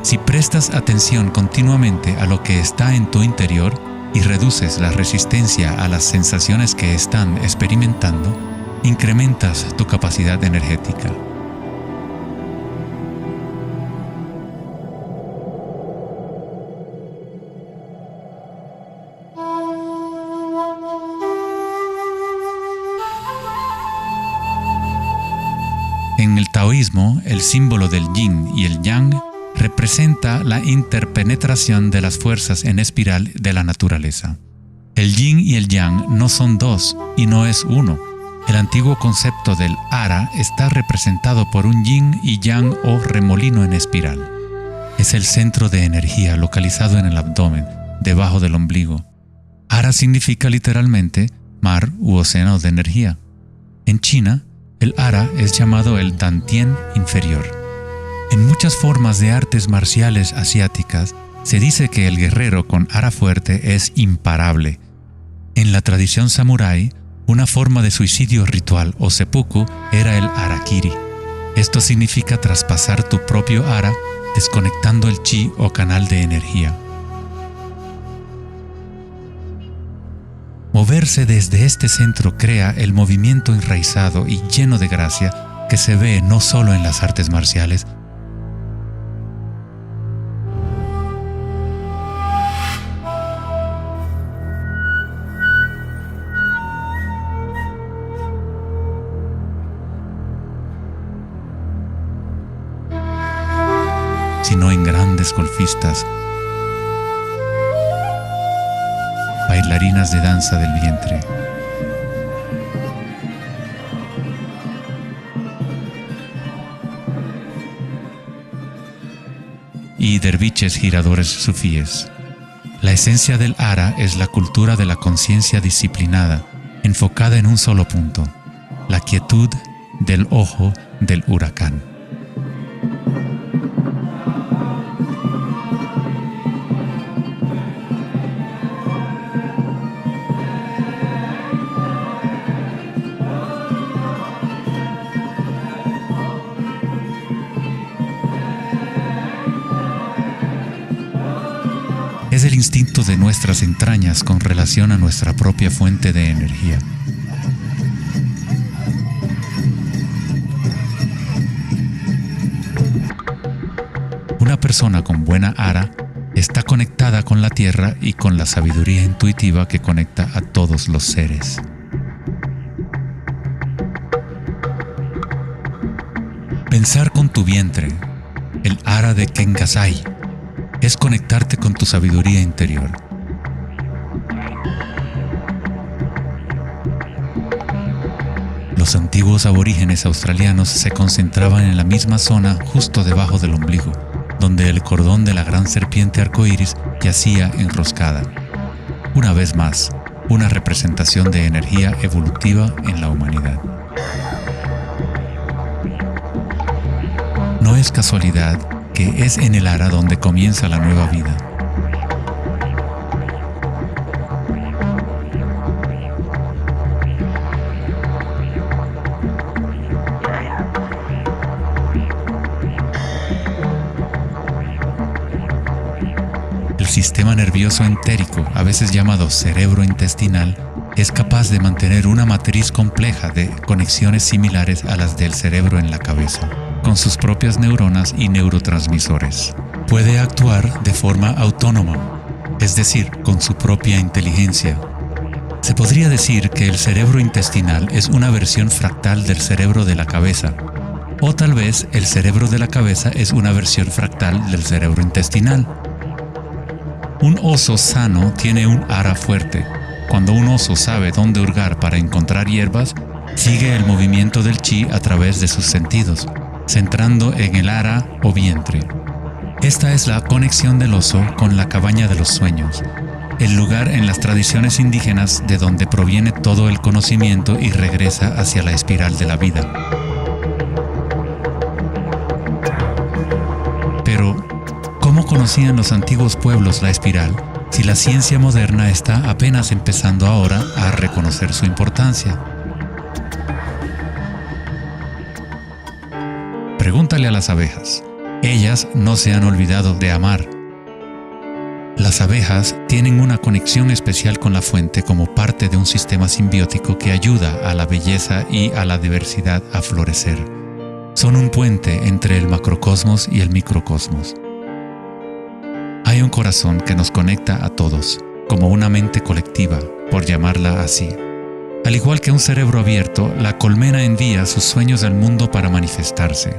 Si prestas atención continuamente a lo que está en tu interior y reduces la resistencia a las sensaciones que están experimentando, incrementas tu capacidad energética. En el taoísmo, el símbolo del yin y el yang representa la interpenetración de las fuerzas en espiral de la naturaleza. El yin y el yang no son dos y no es uno. El antiguo concepto del ara está representado por un yin y yang o remolino en espiral. Es el centro de energía localizado en el abdomen, debajo del ombligo. Ara significa literalmente mar u océano de energía. En China, el ara es llamado el Dantien inferior. En muchas formas de artes marciales asiáticas, se dice que el guerrero con ara fuerte es imparable. En la tradición samurái, una forma de suicidio ritual o seppuku era el harakiri. Esto significa traspasar tu propio ara, desconectando el chi o canal de energía. Moverse desde este centro crea el movimiento enraizado y lleno de gracia que se ve no solo en las artes marciales, sino en grandes golfistas, bailarinas de danza del vientre. Y derviches giradores sufíes. La esencia del ara es la cultura de la conciencia disciplinada, enfocada en un solo punto, la quietud del ojo del huracán. Es el instinto de nuestras entrañas con relación a nuestra propia fuente de energía. Una persona con buena ara está conectada con la tierra y con la sabiduría intuitiva que conecta a todos los seres. Pensar con tu vientre, el ara de Kengasai, es conectarte con tu sabiduría interior. Los antiguos aborígenes australianos se concentraban en la misma zona justo debajo del ombligo, donde el cordón de la gran serpiente arcoíris yacía enroscada. Una vez más, una representación de energía evolutiva en la humanidad. No es casualidad que es en el ara donde comienza la nueva vida. El sistema nervioso entérico, a veces llamado cerebro intestinal, es capaz de mantener una matriz compleja de conexiones similares a las del cerebro en la cabeza, con sus propias neuronas y neurotransmisores. Puede actuar de forma autónoma, es decir, con su propia inteligencia. Se podría decir que el cerebro intestinal es una versión fractal del cerebro de la cabeza, o tal vez el cerebro de la cabeza es una versión fractal del cerebro intestinal. Un oso sano tiene un ara fuerte. Cuando un oso sabe dónde hurgar para encontrar hierbas, sigue el movimiento del chi a través de sus sentidos, centrando en el ara o vientre. Esta es la conexión del oso con la cabaña de los sueños, el lugar en las tradiciones indígenas de donde proviene todo el conocimiento y regresa hacia la espiral de la vida. Pero, ¿cómo conocían los antiguos pueblos la espiral si la ciencia moderna está apenas empezando ahora a reconocer su importancia? Pregúntale a las abejas. Ellas no se han olvidado de amar. Las abejas tienen una conexión especial con la fuente como parte de un sistema simbiótico que ayuda a la belleza y a la diversidad a florecer. Son un puente entre el macrocosmos y el microcosmos. Hay un corazón que nos conecta a todos, como una mente colectiva, por llamarla así. Al igual que un cerebro abierto, la colmena envía sus sueños al mundo para manifestarse.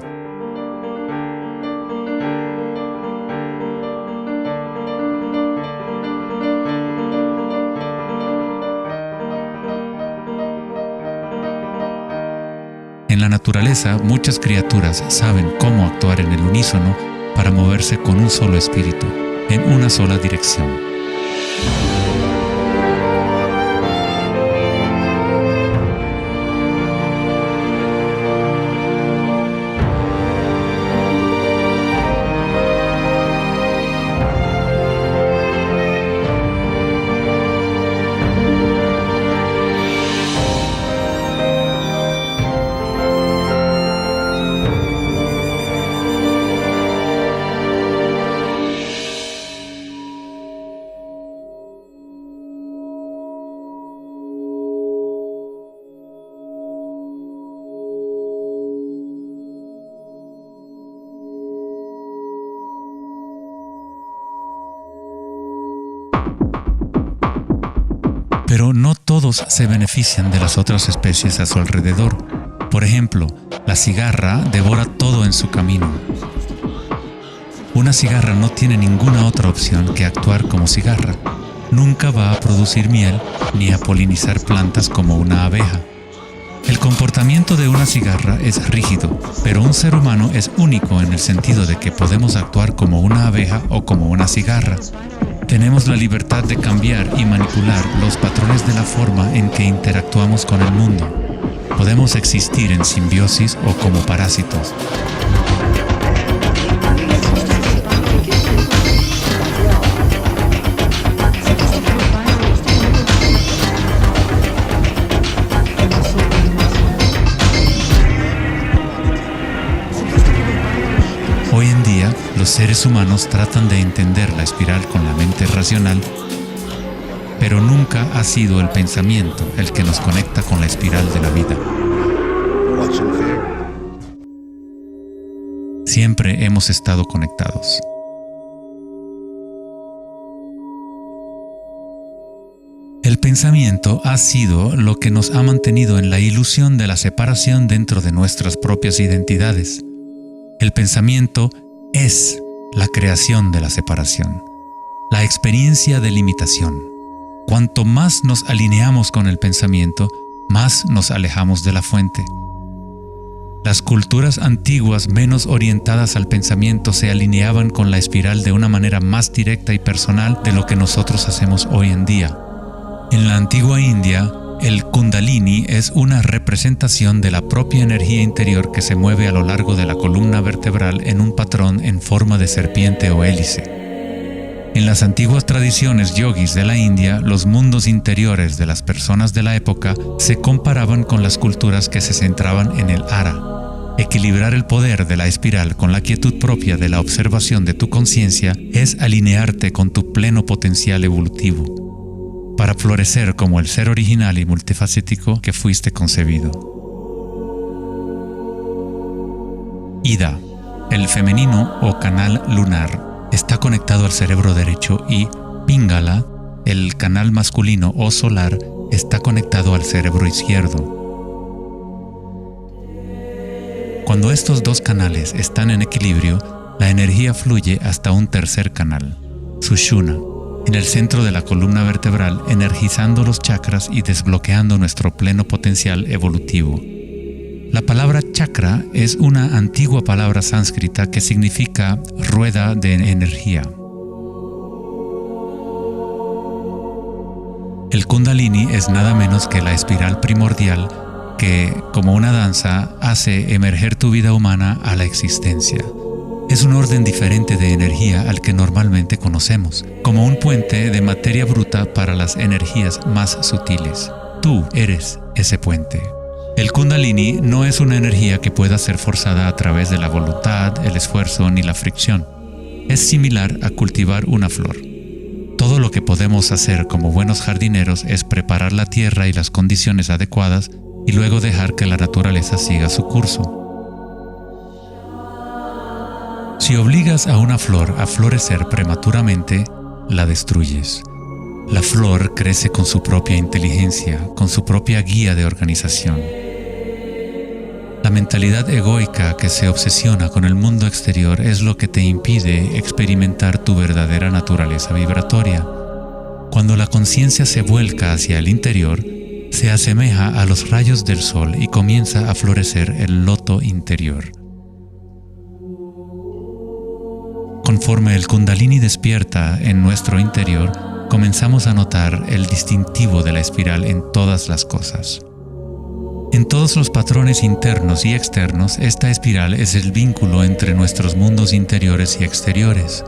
En la naturaleza, muchas criaturas saben cómo actuar en el unísono para moverse con un solo espíritu, en una sola dirección. Pero no todos se benefician de las otras especies a su alrededor. Por ejemplo, la cigarra devora todo en su camino. Una cigarra no tiene ninguna otra opción que actuar como cigarra. Nunca va a producir miel ni a polinizar plantas como una abeja. El comportamiento de una cigarra es rígido, pero un ser humano es único en el sentido de que podemos actuar como una abeja o como una cigarra. Tenemos la libertad de cambiar y manipular los patrones de la forma en que interactuamos con el mundo. Podemos existir en simbiosis o como parásitos. Hoy en día, los seres humanos tratan de entender la espiral con la mente racional, pero nunca ha sido el pensamiento el que nos conecta con la espiral de la vida. Siempre hemos estado conectados. El pensamiento ha sido lo que nos ha mantenido en la ilusión de la separación dentro de nuestras propias identidades. El pensamiento es la creación de la separación, la experiencia de limitación. Cuanto más nos alineamos con el pensamiento, más nos alejamos de la fuente. Las culturas antiguas menos orientadas al pensamiento se alineaban con la espiral de una manera más directa y personal de lo que nosotros hacemos hoy en día. En la antigua India, el Kundalini es una representación de la propia energía interior que se mueve a lo largo de la columna vertebral en un patrón en forma de serpiente o hélice. En las antiguas tradiciones yogis de la India, los mundos interiores de las personas de la época se comparaban con las culturas que se centraban en el ara. Equilibrar el poder de la espiral con la quietud propia de la observación de tu conciencia es alinearte con tu pleno potencial evolutivo, para florecer como el ser original y multifacético que fuiste concebido. Ida, el femenino o canal lunar, está conectado al cerebro derecho y Pingala, el canal masculino o solar, está conectado al cerebro izquierdo. Cuando estos dos canales están en equilibrio, la energía fluye hasta un tercer canal, Sushumna, en el centro de la columna vertebral, energizando los chakras y desbloqueando nuestro pleno potencial evolutivo. La palabra chakra es una antigua palabra sánscrita que significa rueda de energía. El Kundalini es nada menos que la espiral primordial que, como una danza, hace emerger tu vida humana a la existencia. Es un orden diferente de energía al que normalmente conocemos, como un puente de materia bruta para las energías más sutiles. Tú eres ese puente. El Kundalini no es una energía que pueda ser forzada a través de la voluntad, el esfuerzo ni la fricción. Es similar a cultivar una flor. Todo lo que podemos hacer como buenos jardineros es preparar la tierra y las condiciones adecuadas y luego dejar que la naturaleza siga su curso. Si obligas a una flor a florecer prematuramente, la destruyes. La flor crece con su propia inteligencia, con su propia guía de organización. La mentalidad egoica que se obsesiona con el mundo exterior es lo que te impide experimentar tu verdadera naturaleza vibratoria. Cuando la conciencia se vuelca hacia el interior, se asemeja a los rayos del sol y comienza a florecer el loto interior. Conforme el Kundalini despierta en nuestro interior, comenzamos a notar el distintivo de la espiral en todas las cosas. En todos los patrones internos y externos, esta espiral es el vínculo entre nuestros mundos interiores y exteriores.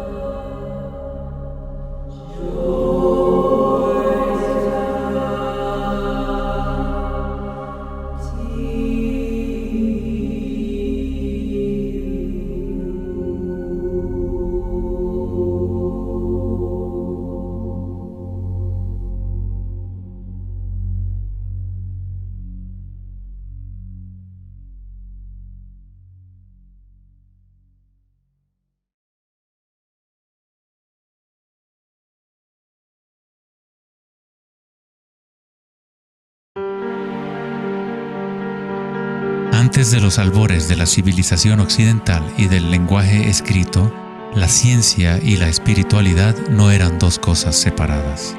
Antes de los albores de la civilización occidental y del lenguaje escrito, la ciencia y la espiritualidad no eran dos cosas separadas.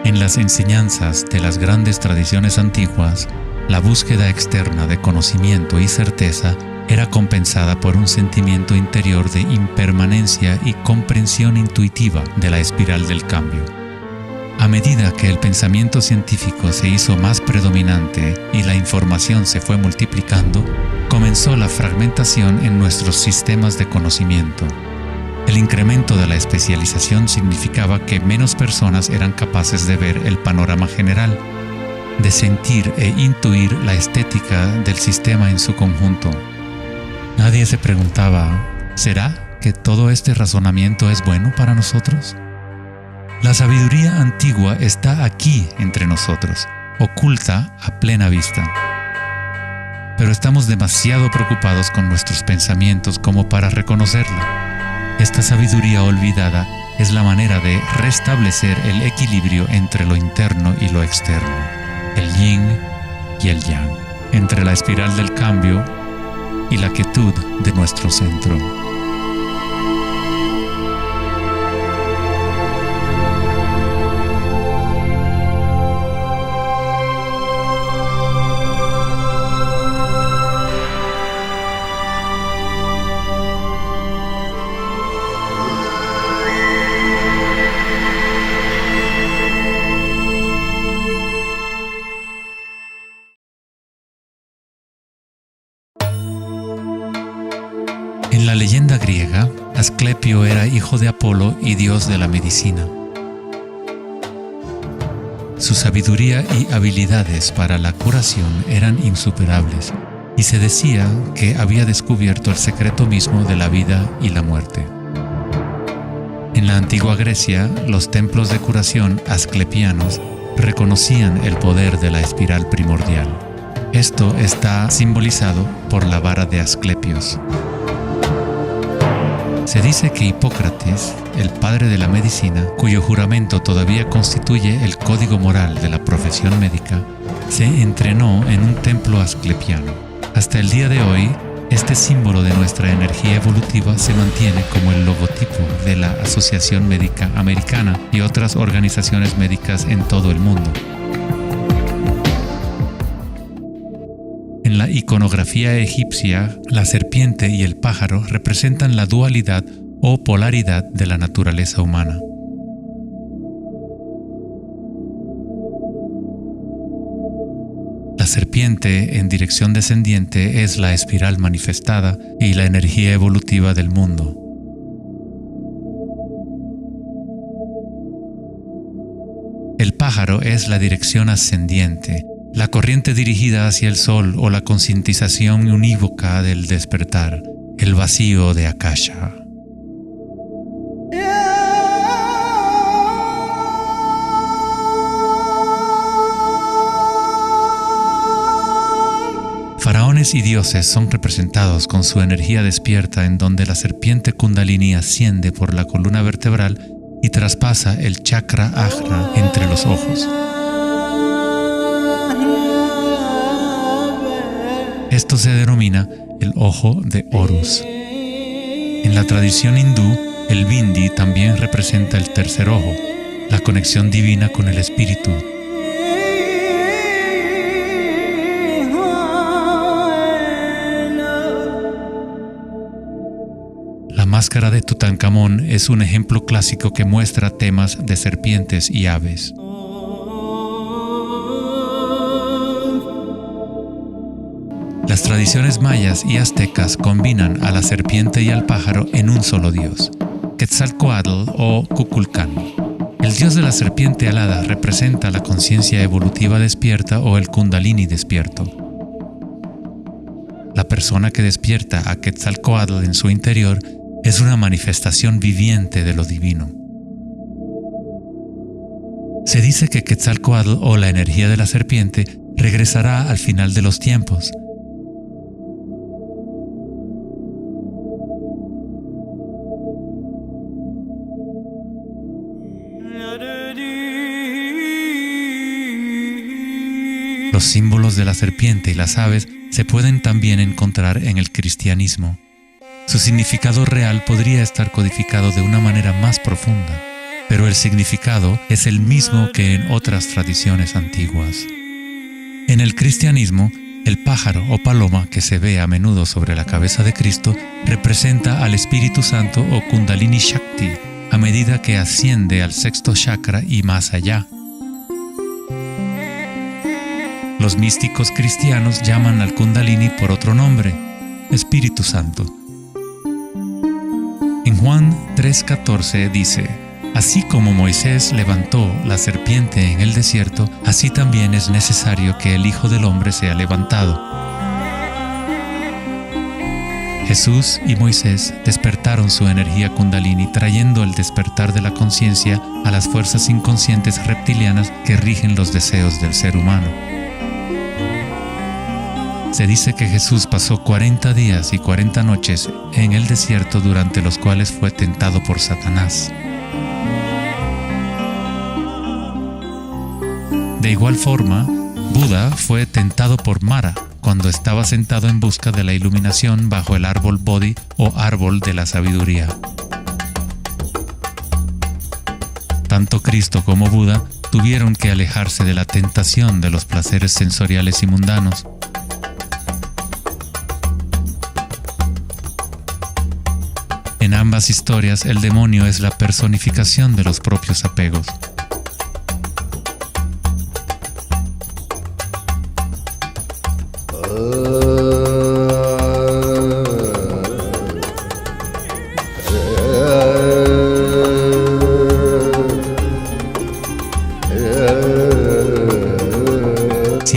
En las enseñanzas de las grandes tradiciones antiguas, la búsqueda externa de conocimiento y certeza era compensada por un sentimiento interior de impermanencia y comprensión intuitiva de la espiral del cambio. A medida que el pensamiento científico se hizo más predominante y la información se fue multiplicando, comenzó la fragmentación en nuestros sistemas de conocimiento. El incremento de la especialización significaba que menos personas eran capaces de ver el panorama general, de sentir e intuir la estética del sistema en su conjunto. Nadie se preguntaba, ¿será que todo este razonamiento es bueno para nosotros? La sabiduría antigua está aquí entre nosotros, oculta a plena vista. Pero estamos demasiado preocupados con nuestros pensamientos como para reconocerla. Esta sabiduría olvidada es la manera de restablecer el equilibrio entre lo interno y lo externo, el yin y el yang, entre la espiral del cambio y la quietud de nuestro centro. En la leyenda griega, Asclepio era hijo de Apolo y dios de la medicina. Su sabiduría y habilidades para la curación eran insuperables, y se decía que había descubierto el secreto mismo de la vida y la muerte. En la antigua Grecia, los templos de curación asclepianos reconocían el poder de la espiral primordial. Esto está simbolizado por la vara de Asclepios. Se dice que Hipócrates, el padre de la medicina, cuyo juramento todavía constituye el código moral de la profesión médica, se entrenó en un templo asclepiano. Hasta el día de hoy, este símbolo de nuestra energía evolutiva se mantiene como el logotipo de la Asociación Médica Americana y otras organizaciones médicas en todo el mundo. En la iconografía egipcia, la serpiente y el pájaro representan la dualidad o polaridad de la naturaleza humana. La serpiente en dirección descendiente es la espiral manifestada y la energía evolutiva del mundo. El pájaro es la dirección ascendiente, la corriente dirigida hacia el sol o la concientización unívoca del despertar, el vacío de Akasha. Faraones y dioses son representados con su energía despierta, en donde la serpiente Kundalini asciende por la columna vertebral y traspasa el chakra ajna entre los ojos. Esto se denomina el ojo de Horus. En la tradición hindú, el bindi también representa el tercer ojo, la conexión divina con el espíritu. La máscara de Tutankamón es un ejemplo clásico que muestra temas de serpientes y aves. Las tradiciones mayas y aztecas combinan a la serpiente y al pájaro en un solo dios, Quetzalcóatl o Kukulcán. El dios de la serpiente alada representa la conciencia evolutiva despierta o el Kundalini despierto. La persona que despierta a Quetzalcóatl en su interior es una manifestación viviente de lo divino. Se dice que Quetzalcóatl o la energía de la serpiente regresará al final de los tiempos. Los símbolos de la serpiente y las aves se pueden también encontrar en el cristianismo. Su significado real podría estar codificado de una manera más profunda, pero el significado es el mismo que en otras tradiciones antiguas. En el cristianismo, el pájaro o paloma que se ve a menudo sobre la cabeza de Cristo representa al Espíritu Santo o Kundalini Shakti a medida que asciende al sexto chakra y más allá. Los místicos cristianos llaman al Kundalini por otro nombre, Espíritu Santo. En Juan 3:14 dice: así como Moisés levantó la serpiente en el desierto, así también es necesario que el Hijo del Hombre sea levantado. Jesús y Moisés despertaron su energía Kundalini, trayendo el despertar de la conciencia a las fuerzas inconscientes reptilianas que rigen los deseos del ser humano. Se dice que Jesús pasó 40 días y 40 noches en el desierto, durante los cuales fue tentado por Satanás. De igual forma, Buda fue tentado por Mara cuando estaba sentado en busca de la iluminación bajo el árbol Bodhi o árbol de la sabiduría. Tanto Cristo como Buda tuvieron que alejarse de la tentación de los placeres sensoriales y mundanos. En ambas historias, el demonio es la personificación de los propios apegos.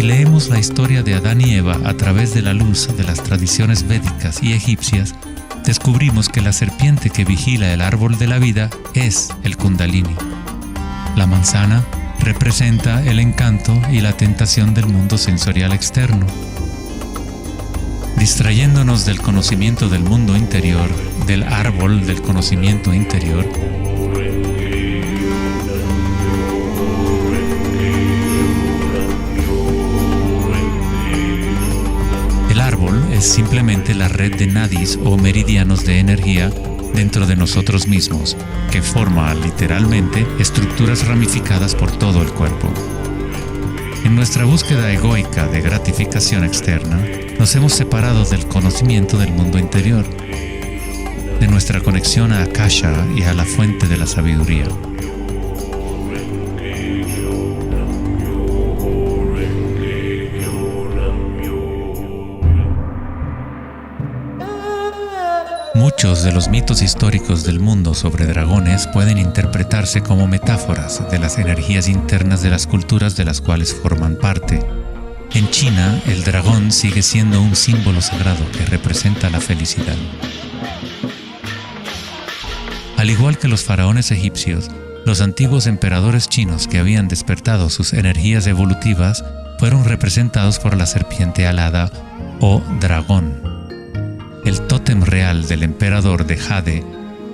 leemos la historia de Adán y Eva a través de la luz de las tradiciones védicas y egipcias, descubrimos que la serpiente que vigila el árbol de la vida es el Kundalini. La manzana representa el encanto y la tentación del mundo sensorial externo. Distrayéndonos del conocimiento del mundo interior, del árbol del conocimiento interior, el árbol es simplemente la red de nadis o meridianos de energía dentro de nosotros mismos, que forma literalmente estructuras ramificadas por todo el cuerpo. En nuestra búsqueda egoica de gratificación externa, nos hemos separado del conocimiento del mundo interior, de nuestra conexión a Akasha y a la fuente de la sabiduría. Muchos de los mitos históricos del mundo sobre dragones pueden interpretarse como metáforas de las energías internas de las culturas de las cuales forman parte. En China, el dragón sigue siendo un símbolo sagrado que representa la felicidad. Al igual que los faraones egipcios, los antiguos emperadores chinos que habían despertado sus energías evolutivas fueron representados por la serpiente alada o dragón. El tótem real del emperador de Jade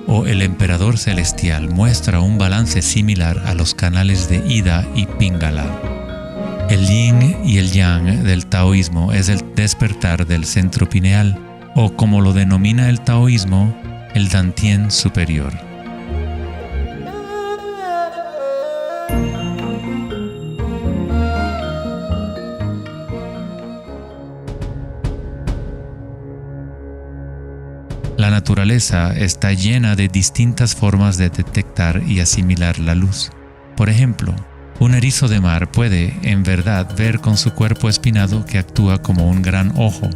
o el emperador celestial muestra un balance similar a los canales de Ida y Pingala. El yin y el yang del taoísmo es el despertar del centro pineal, o como lo denomina el taoísmo, el Dantien superior. La naturaleza está llena de distintas formas de detectar y asimilar la luz. Por ejemplo, un erizo de mar puede, en verdad, ver con su cuerpo espinado que actúa como un gran ojo.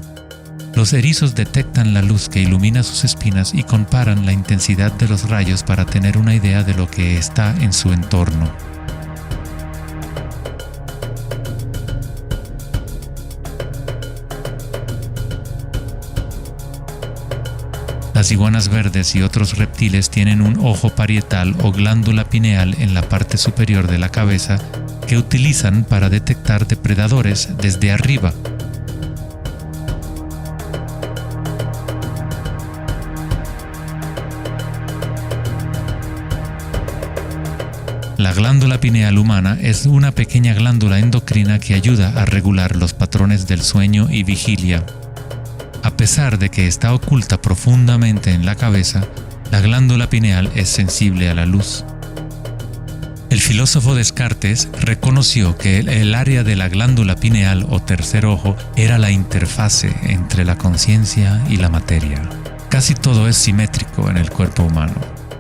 Los erizos detectan la luz que ilumina sus espinas y comparan la intensidad de los rayos para tener una idea de lo que está en su entorno. Las iguanas verdes y otros reptiles tienen un ojo parietal o glándula pineal en la parte superior de la cabeza que utilizan para detectar depredadores desde arriba. La glándula pineal humana es una pequeña glándula endocrina que ayuda a regular los patrones del sueño y vigilia. A pesar de que está oculta profundamente en la cabeza, la glándula pineal es sensible a la luz. El filósofo Descartes reconoció que el área de la glándula pineal o tercer ojo era la interfase entre la conciencia y la materia. Casi todo es simétrico en el cuerpo humano.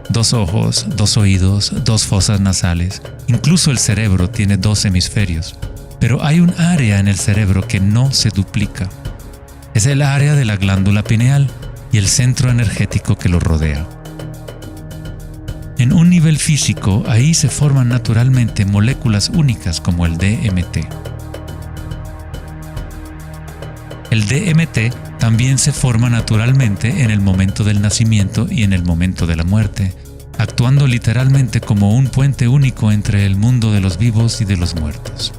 2 ojos, 2 oídos, 2 fosas nasales. Incluso el cerebro tiene 2 hemisferios. Pero hay un área en el cerebro que no se duplica. Es el área de la glándula pineal y el centro energético que lo rodea. En un nivel físico, ahí se forman naturalmente moléculas únicas como el DMT. El DMT también se forma naturalmente en el momento del nacimiento y en el momento de la muerte, actuando literalmente como un puente único entre el mundo de los vivos y de los muertos.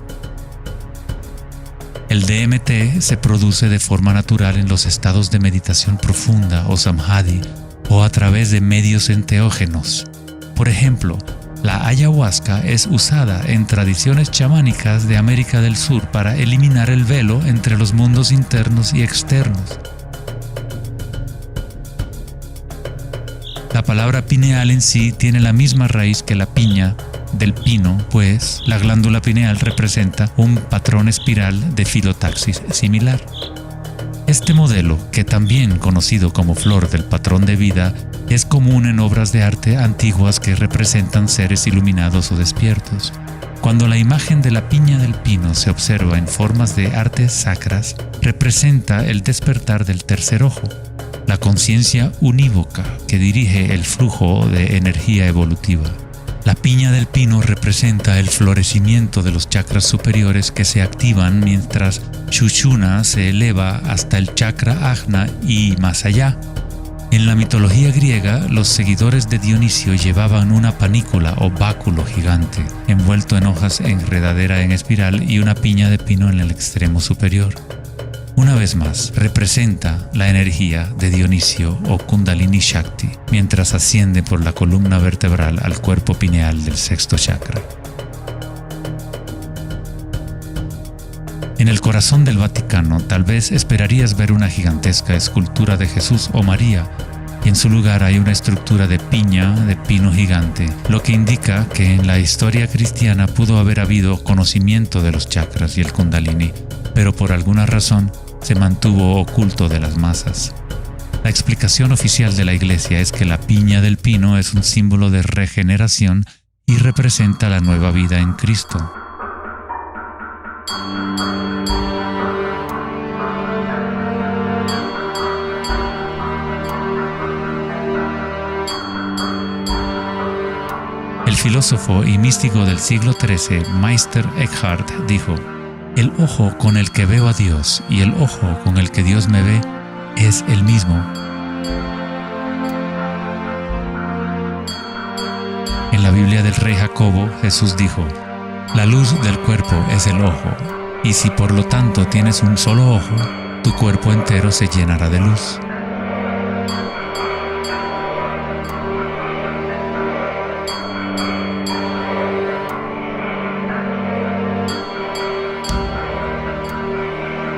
El DMT se produce de forma natural en los estados de meditación profunda o samadhi o a través de medios enteógenos. Por ejemplo, la ayahuasca es usada en tradiciones chamánicas de América del Sur para eliminar el velo entre los mundos internos y externos. La palabra pineal en sí tiene la misma raíz que la piña del pino, pues la glándula pineal representa un patrón espiral de filotaxis similar. Este modelo, que también conocido como flor del patrón de vida, es común en obras de arte antiguas que representan seres iluminados o despiertos. Cuando la imagen de la piña del pino se observa en formas de artes sacras, representa el despertar del tercer ojo, la conciencia unívoca que dirige el flujo de energía evolutiva. La piña del pino representa el florecimiento de los chakras superiores que se activan mientras Sushumna se eleva hasta el chakra Ajna y más allá. En la mitología griega, los seguidores de Dionisio llevaban una panícula o báculo gigante, envuelto en hojas enredadera en espiral y una piña de pino en el extremo superior. Una vez más, representa la energía de Dionisio o Kundalini Shakti, mientras asciende por la columna vertebral al cuerpo pineal del sexto chakra. En el corazón del Vaticano, tal vez esperarías ver una gigantesca escultura de Jesús o María, y en su lugar hay una estructura de piña de pino gigante, lo que indica que en la historia cristiana pudo haber habido conocimiento de los chakras y el Kundalini, pero por alguna razón se mantuvo oculto de las masas. La explicación oficial de la Iglesia es que la piña del pino es un símbolo de regeneración y representa la nueva vida en Cristo. El filósofo y místico del siglo XIII, Meister Eckhart, dijo: "El ojo con el que veo a Dios y el ojo con el que Dios me ve es el mismo". En la Biblia del Rey Jacobo, Jesús dijo: "La luz del cuerpo es el ojo, y si por lo tanto tienes un solo ojo, tu cuerpo entero se llenará de luz".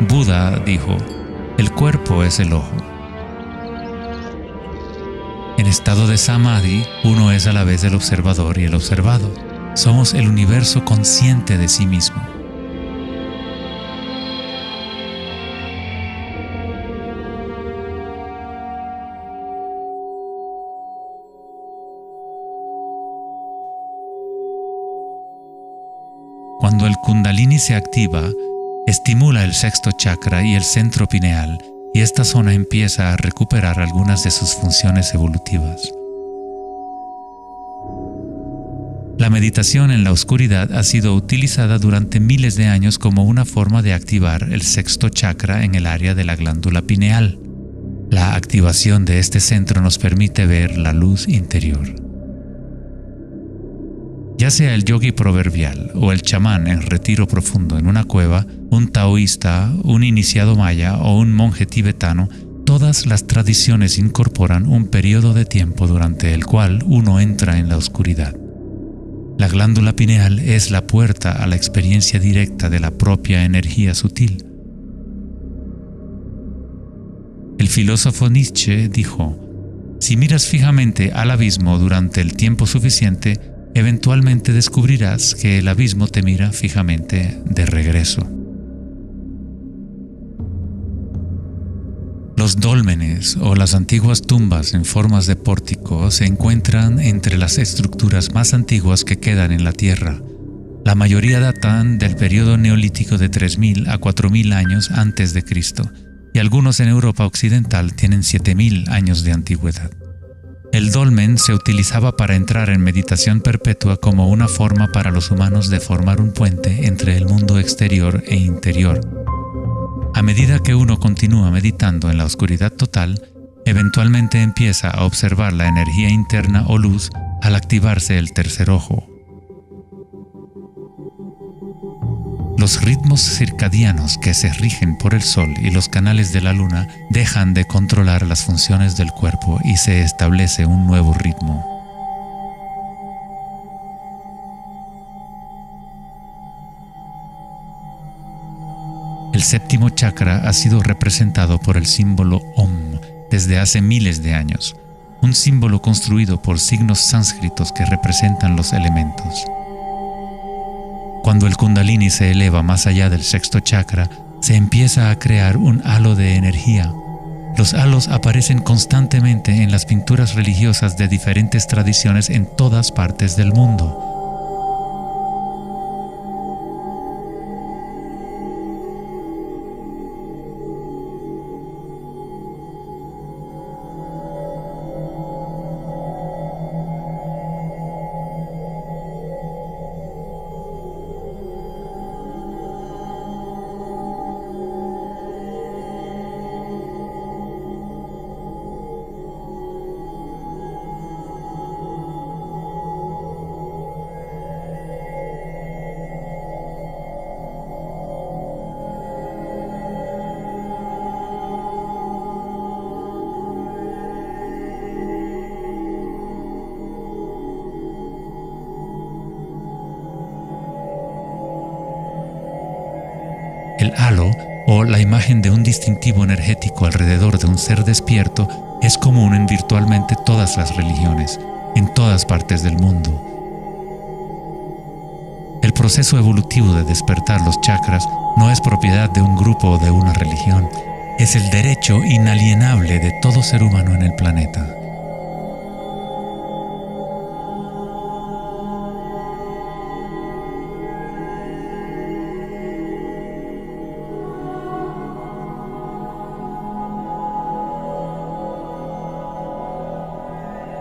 Buda dijo: "El cuerpo es el ojo". En estado de Samadhi, uno es a la vez el observador y el observado. Somos el universo consciente de sí mismo. Cuando el Kundalini se activa, estimula el sexto chakra y el centro pineal, y esta zona empieza a recuperar algunas de sus funciones evolutivas. La meditación en la oscuridad ha sido utilizada durante miles de años como una forma de activar el sexto chakra en el área de la glándula pineal. La activación de este centro nos permite ver la luz interior. Ya sea el yogi proverbial o el chamán en retiro profundo en una cueva, un taoísta, un iniciado maya o un monje tibetano, todas las tradiciones incorporan un periodo de tiempo durante el cual uno entra en la oscuridad. La glándula pineal es la puerta a la experiencia directa de la propia energía sutil. El filósofo Nietzsche dijo: "Si miras fijamente al abismo durante el tiempo suficiente, eventualmente descubrirás que el abismo te mira fijamente de regreso". Los dólmenes o las antiguas tumbas en formas de pórtico se encuentran entre las estructuras más antiguas que quedan en la Tierra. La mayoría datan del periodo neolítico de 3000 a 4000 años antes de Cristo, y algunos en Europa occidental tienen 7000 años de antigüedad. El dolmen se utilizaba para entrar en meditación perpetua como una forma para los humanos de formar un puente entre el mundo exterior e interior. A medida que uno continúa meditando en la oscuridad total, eventualmente empieza a observar la energía interna o luz al activarse el tercer ojo. Los ritmos circadianos que se rigen por el sol y los canales de la luna dejan de controlar las funciones del cuerpo y se establece un nuevo ritmo. El séptimo chakra ha sido representado por el símbolo Om desde hace miles de años, un símbolo construido por signos sánscritos que representan los elementos. Cuando el Kundalini se eleva más allá del sexto chakra, se empieza a crear un halo de energía. Los halos aparecen constantemente en las pinturas religiosas de diferentes tradiciones en todas partes del mundo. El halo, o la imagen de un distintivo energético alrededor de un ser despierto, es común en virtualmente todas las religiones, en todas partes del mundo. El proceso evolutivo de despertar los chakras no es propiedad de un grupo o de una religión, es el derecho inalienable de todo ser humano en el planeta.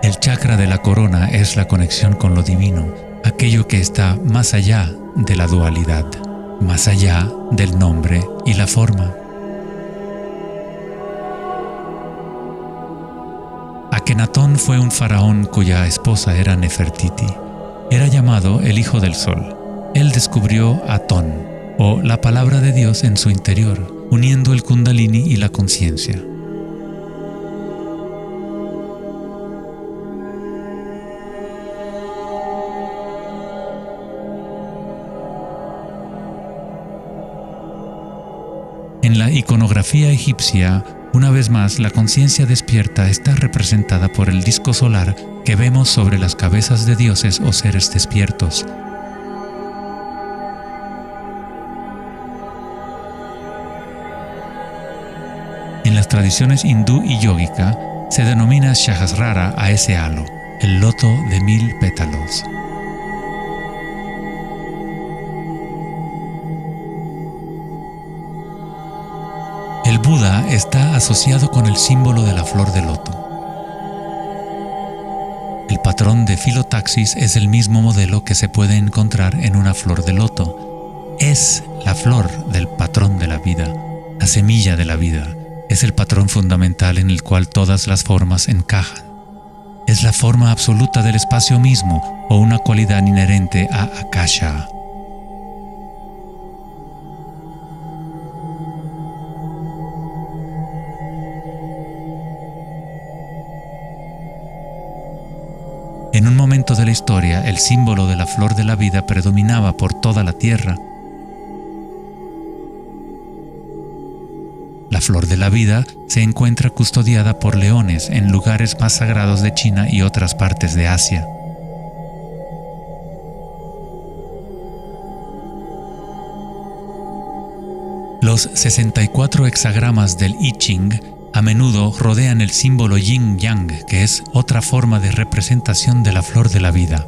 El chakra de la corona es la conexión con lo divino, aquello que está más allá de la dualidad, más allá del nombre y la forma. Akenatón fue un faraón cuya esposa era Nefertiti. Era llamado el Hijo del Sol. Él descubrió Atón, o la palabra de Dios en su interior, uniendo el Kundalini y la conciencia. En la iconografía egipcia, una vez más, la conciencia despierta está representada por el disco solar que vemos sobre las cabezas de dioses o seres despiertos. En las tradiciones hindú y yógica, se denomina Sahasrara a ese halo, el loto de 1000 pétalos. El Buda está asociado con el símbolo de la flor de loto. El patrón de filotaxis es el mismo modelo que se puede encontrar en una flor de loto. Es la flor del patrón de la vida, la semilla de la vida. Es el patrón fundamental en el cual todas las formas encajan. Es la forma absoluta del espacio mismo o una cualidad inherente a Akasha. En un momento de la historia, el símbolo de la flor de la vida predominaba por toda la tierra. La flor de la vida se encuentra custodiada por leones en lugares más sagrados de China y otras partes de Asia. Los 64 hexagramas del I Ching a menudo rodean el símbolo yin-yang, que es otra forma de representación de la flor de la vida.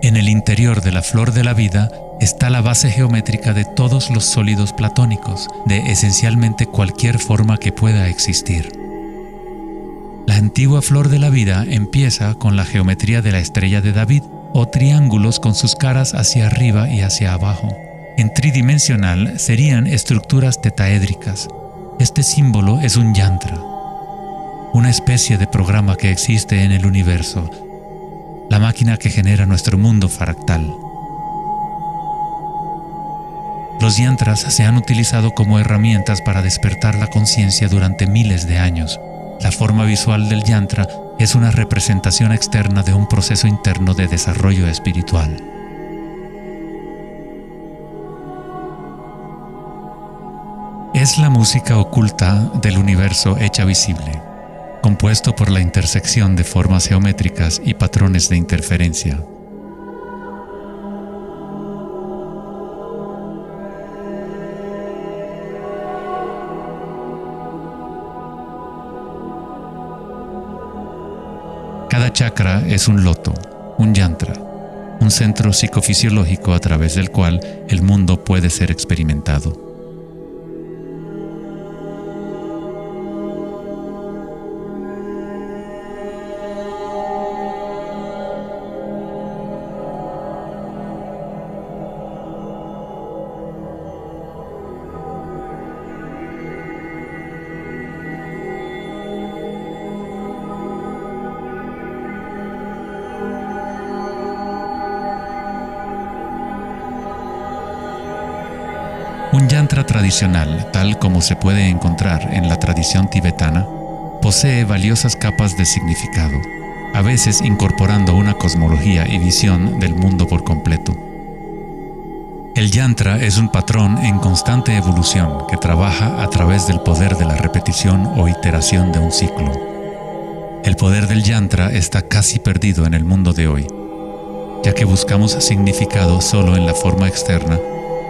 En el interior de la flor de la vida está la base geométrica de todos los sólidos platónicos, de esencialmente cualquier forma que pueda existir. La antigua flor de la vida empieza con la geometría de la estrella de David, o triángulos con sus caras hacia arriba y hacia abajo. En tridimensional serían estructuras tetaédricas. Este símbolo es un yantra, una especie de programa que existe en el universo, la máquina que genera nuestro mundo fractal. Los yantras se han utilizado como herramientas para despertar la conciencia durante miles de años. La forma visual del yantra es una representación externa de un proceso interno de desarrollo espiritual. Es la música oculta del universo hecha visible, compuesto por la intersección de formas geométricas y patrones de interferencia. Cada chakra es un loto, un yantra, un centro psicofisiológico a través del cual el mundo puede ser experimentado. Un yantra tradicional, tal como se puede encontrar en la tradición tibetana, posee valiosas capas de significado, a veces incorporando una cosmología y visión del mundo por completo. El yantra es un patrón en constante evolución que trabaja a través del poder de la repetición o iteración de un ciclo. El poder del yantra está casi perdido en el mundo de hoy, ya que buscamos significado solo en la forma externa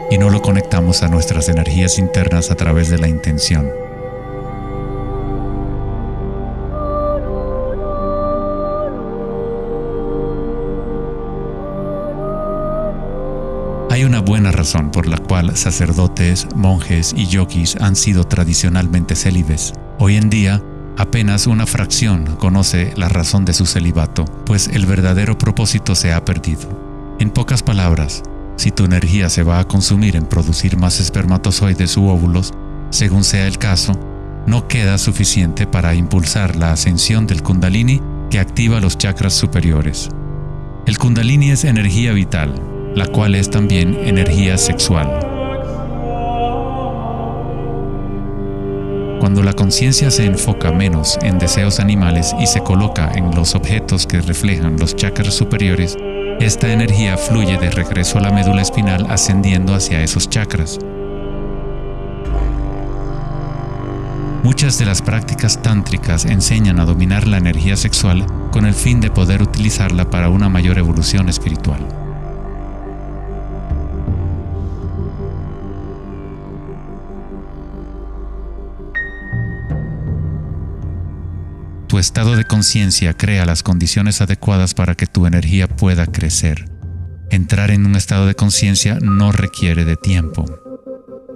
y no lo conectamos a nuestras energías internas a través de la intención. Hay una buena razón por la cual sacerdotes, monjes y yogis han sido tradicionalmente célibes. Hoy en día, apenas una fracción conoce la razón de su celibato, pues el verdadero propósito se ha perdido. En pocas palabras, si tu energía se va a consumir en producir más espermatozoides u óvulos, según sea el caso, no queda suficiente para impulsar la ascensión del Kundalini que activa los chakras superiores. El Kundalini es energía vital, la cual es también energía sexual. Cuando la conciencia se enfoca menos en deseos animales y se coloca en los objetos que reflejan los chakras superiores, esta energía fluye de regreso a la médula espinal ascendiendo hacia esos chakras. Muchas de las prácticas tántricas enseñan a dominar la energía sexual con el fin de poder utilizarla para una mayor evolución espiritual. Tu estado de conciencia crea las condiciones adecuadas para que tu energía pueda crecer. Entrar en un estado de conciencia no requiere de tiempo.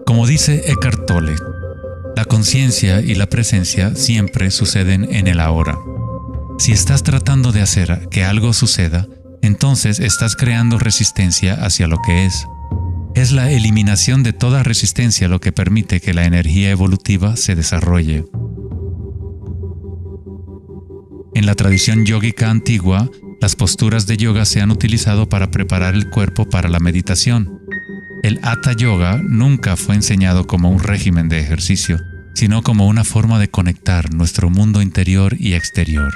Como dice Eckhart Tolle, la conciencia y la presencia siempre suceden en el ahora. Si estás tratando de hacer que algo suceda, entonces estás creando resistencia hacia lo que es. Es la eliminación de toda resistencia lo que permite que la energía evolutiva se desarrolle. En la tradición yógica antigua, las posturas de yoga se han utilizado para preparar el cuerpo para la meditación. El Hatha Yoga nunca fue enseñado como un régimen de ejercicio, sino como una forma de conectar nuestro mundo interior y exterior.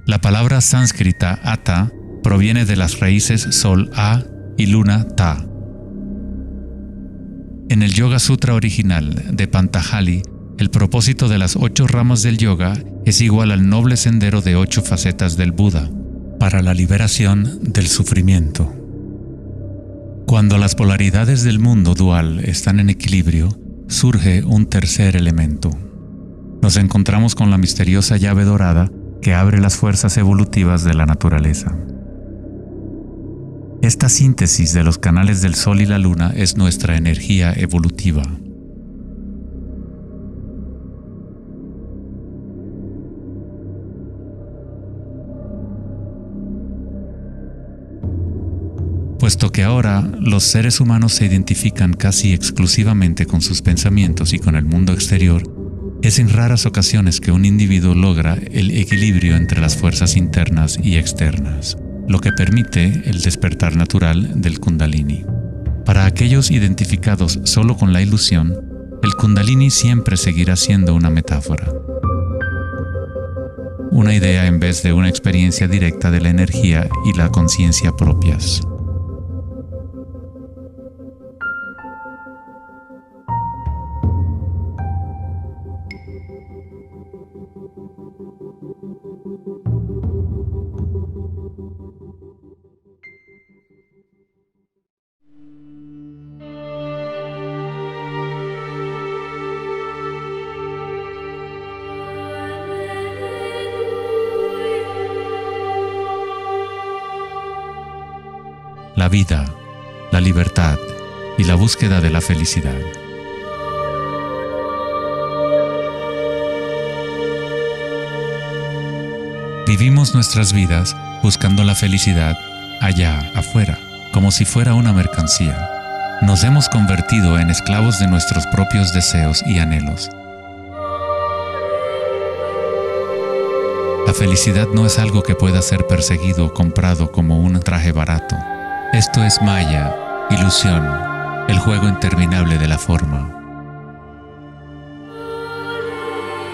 La palabra sánscrita Hatha proviene de las raíces Sol A y Luna Ta. En el Yoga Sutra original de Patanjali, el propósito de las 8 ramas del yoga es igual al noble sendero de 8 facetas del Buda, para la liberación del sufrimiento. Cuando las polaridades del mundo dual están en equilibrio, surge un tercer elemento. Nos encontramos con la misteriosa llave dorada que abre las fuerzas evolutivas de la naturaleza. Esta síntesis de los canales del Sol y la Luna es nuestra energía evolutiva. Puesto que ahora los seres humanos se identifican casi exclusivamente con sus pensamientos y con el mundo exterior, es en raras ocasiones que un individuo logra el equilibrio entre las fuerzas internas y externas, lo que permite el despertar natural del Kundalini. Para aquellos identificados solo con la ilusión, el Kundalini siempre seguirá siendo una metáfora, una idea en vez de una experiencia directa de la energía y la conciencia propias. La vida, la libertad y la búsqueda de la felicidad. Vivimos nuestras vidas buscando la felicidad allá afuera, como si fuera una mercancía. Nos hemos convertido en esclavos de nuestros propios deseos y anhelos. La felicidad no es algo que pueda ser perseguido o comprado como un traje barato. Esto es maya, ilusión, el juego interminable de la forma.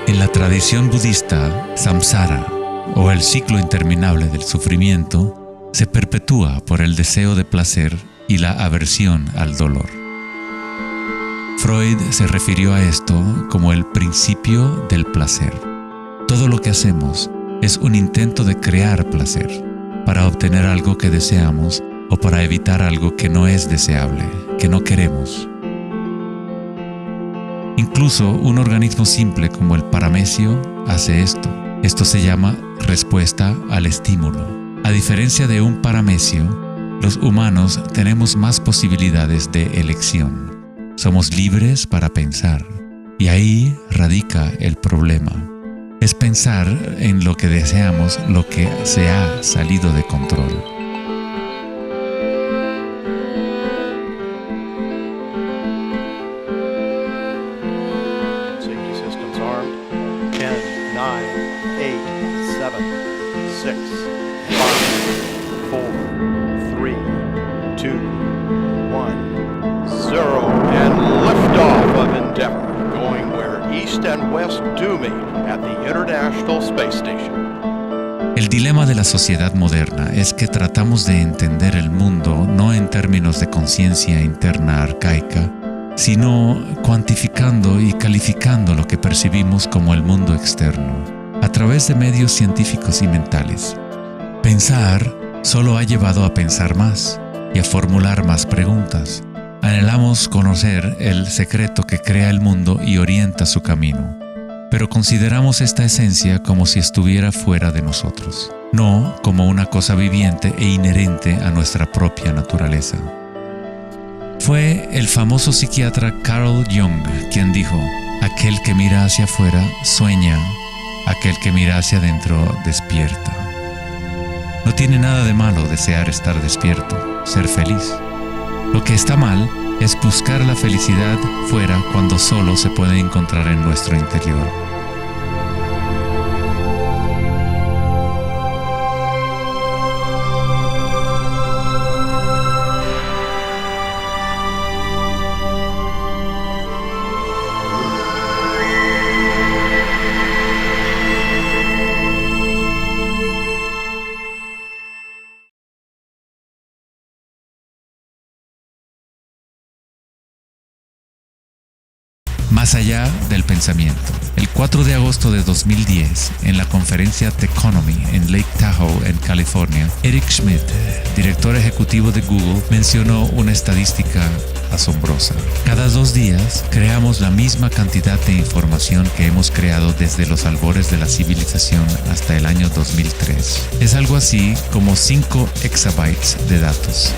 En la tradición budista, samsara, o el ciclo interminable del sufrimiento, se perpetúa por el deseo de placer y la aversión al dolor. Freud se refirió a esto como el principio del placer. Todo lo que hacemos es un intento de crear placer, para obtener algo que deseamos o para evitar algo que no es deseable, que no queremos. Incluso un organismo simple como el paramecio hace esto. Esto se llama respuesta al estímulo. A diferencia de un paramecio, los humanos tenemos más posibilidades de elección. Somos libres para pensar, y ahí radica el problema. Es pensar en lo que deseamos, lo que se ha salido de control. Safety systems armed. 10, 9, 8, 7, 6, 5, 4, 3, 2, 1, 0, and liftoff of Endeavour, going where east and west do meet at the International Space Station. El dilema de la sociedad moderna es que tratamos de entender el mundo no en términos de conciencia interna arcaica, sino cuantificando y calificando lo que percibimos como el mundo externo, a través de medios científicos y mentales. Pensar solo ha llevado a pensar más y a formular más preguntas. Anhelamos conocer el secreto que crea el mundo y orienta su camino, pero consideramos esta esencia como si estuviera fuera de nosotros, no como una cosa viviente e inherente a nuestra propia naturaleza. Fue el famoso psiquiatra Carl Jung quien dijo: aquel que mira hacia afuera sueña, aquel que mira hacia adentro despierta. No tiene nada de malo desear estar despierto, ser feliz. Lo que está mal es buscar la felicidad fuera cuando solo se puede encontrar en nuestro interior. Más allá del pensamiento. El 4 de agosto de 2010, en la conferencia Techonomy en Lake Tahoe, en California, Eric Schmidt, director ejecutivo de Google, mencionó una estadística asombrosa. Cada 2 días creamos la misma cantidad de información que hemos creado desde los albores de la civilización hasta el año 2003. Es algo así como 5 exabytes de datos.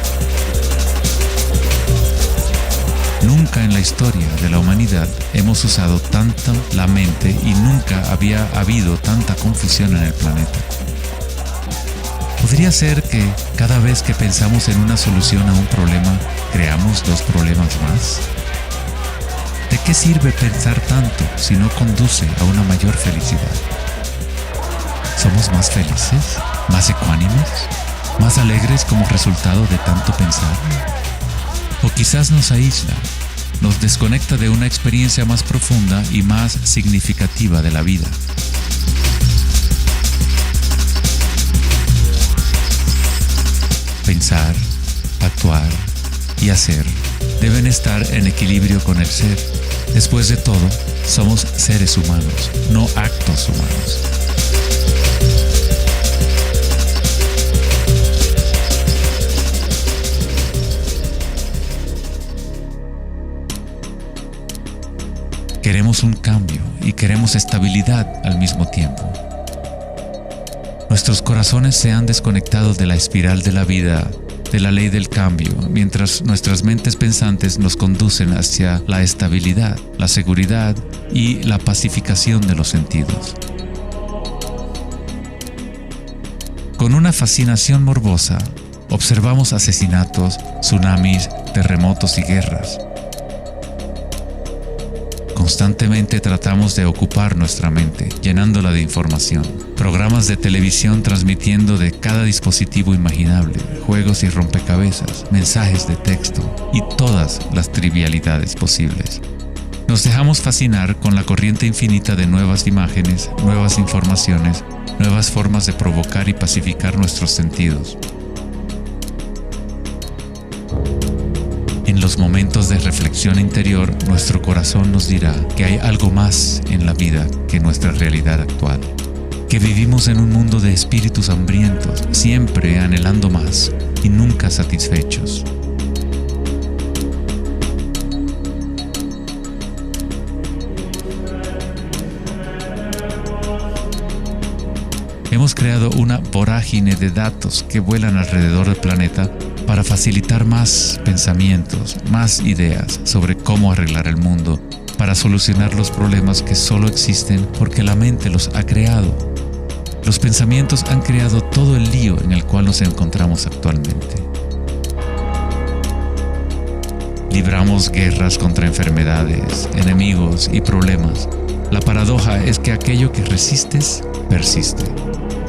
Nunca en la historia de la humanidad hemos usado tanto la mente y nunca había habido tanta confusión en el planeta. ¿Podría ser que cada vez que pensamos en una solución a un problema, creamos 2 problemas más? ¿De qué sirve pensar tanto si no conduce a una mayor felicidad? ¿Somos más felices? ¿Más ecuánimes? ¿Más alegres como resultado de tanto pensar? O quizás nos aísla, nos desconecta de una experiencia más profunda y más significativa de la vida. Pensar, actuar y hacer deben estar en equilibrio con el ser. Después de todo, somos seres humanos, no actos humanos. Queremos un cambio y queremos estabilidad al mismo tiempo. Nuestros corazones se han desconectado de la espiral de la vida, de la ley del cambio, mientras nuestras mentes pensantes nos conducen hacia la estabilidad, la seguridad y la pacificación de los sentidos. Con una fascinación morbosa, observamos asesinatos, tsunamis, terremotos y guerras. Constantemente tratamos de ocupar nuestra mente, llenándola de información. Programas de televisión transmitiendo de cada dispositivo imaginable, juegos y rompecabezas, mensajes de texto y todas las trivialidades posibles. Nos dejamos fascinar con la corriente infinita de nuevas imágenes, nuevas informaciones, nuevas formas de provocar y pacificar nuestros sentidos. los momentos de reflexión interior, nuestro corazón nos dirá que hay algo más en la vida que nuestra realidad actual, que vivimos en un mundo de espíritus hambrientos, siempre anhelando más y nunca satisfechos. Hemos creado una vorágine de datos que vuelan alrededor del planeta para facilitar más pensamientos, más ideas sobre cómo arreglar el mundo, para solucionar los problemas que solo existen porque la mente los ha creado. Los pensamientos han creado todo el lío en el cual nos encontramos actualmente. Libramos guerras contra enfermedades, enemigos y problemas. La paradoja es que aquello que resistes, persiste.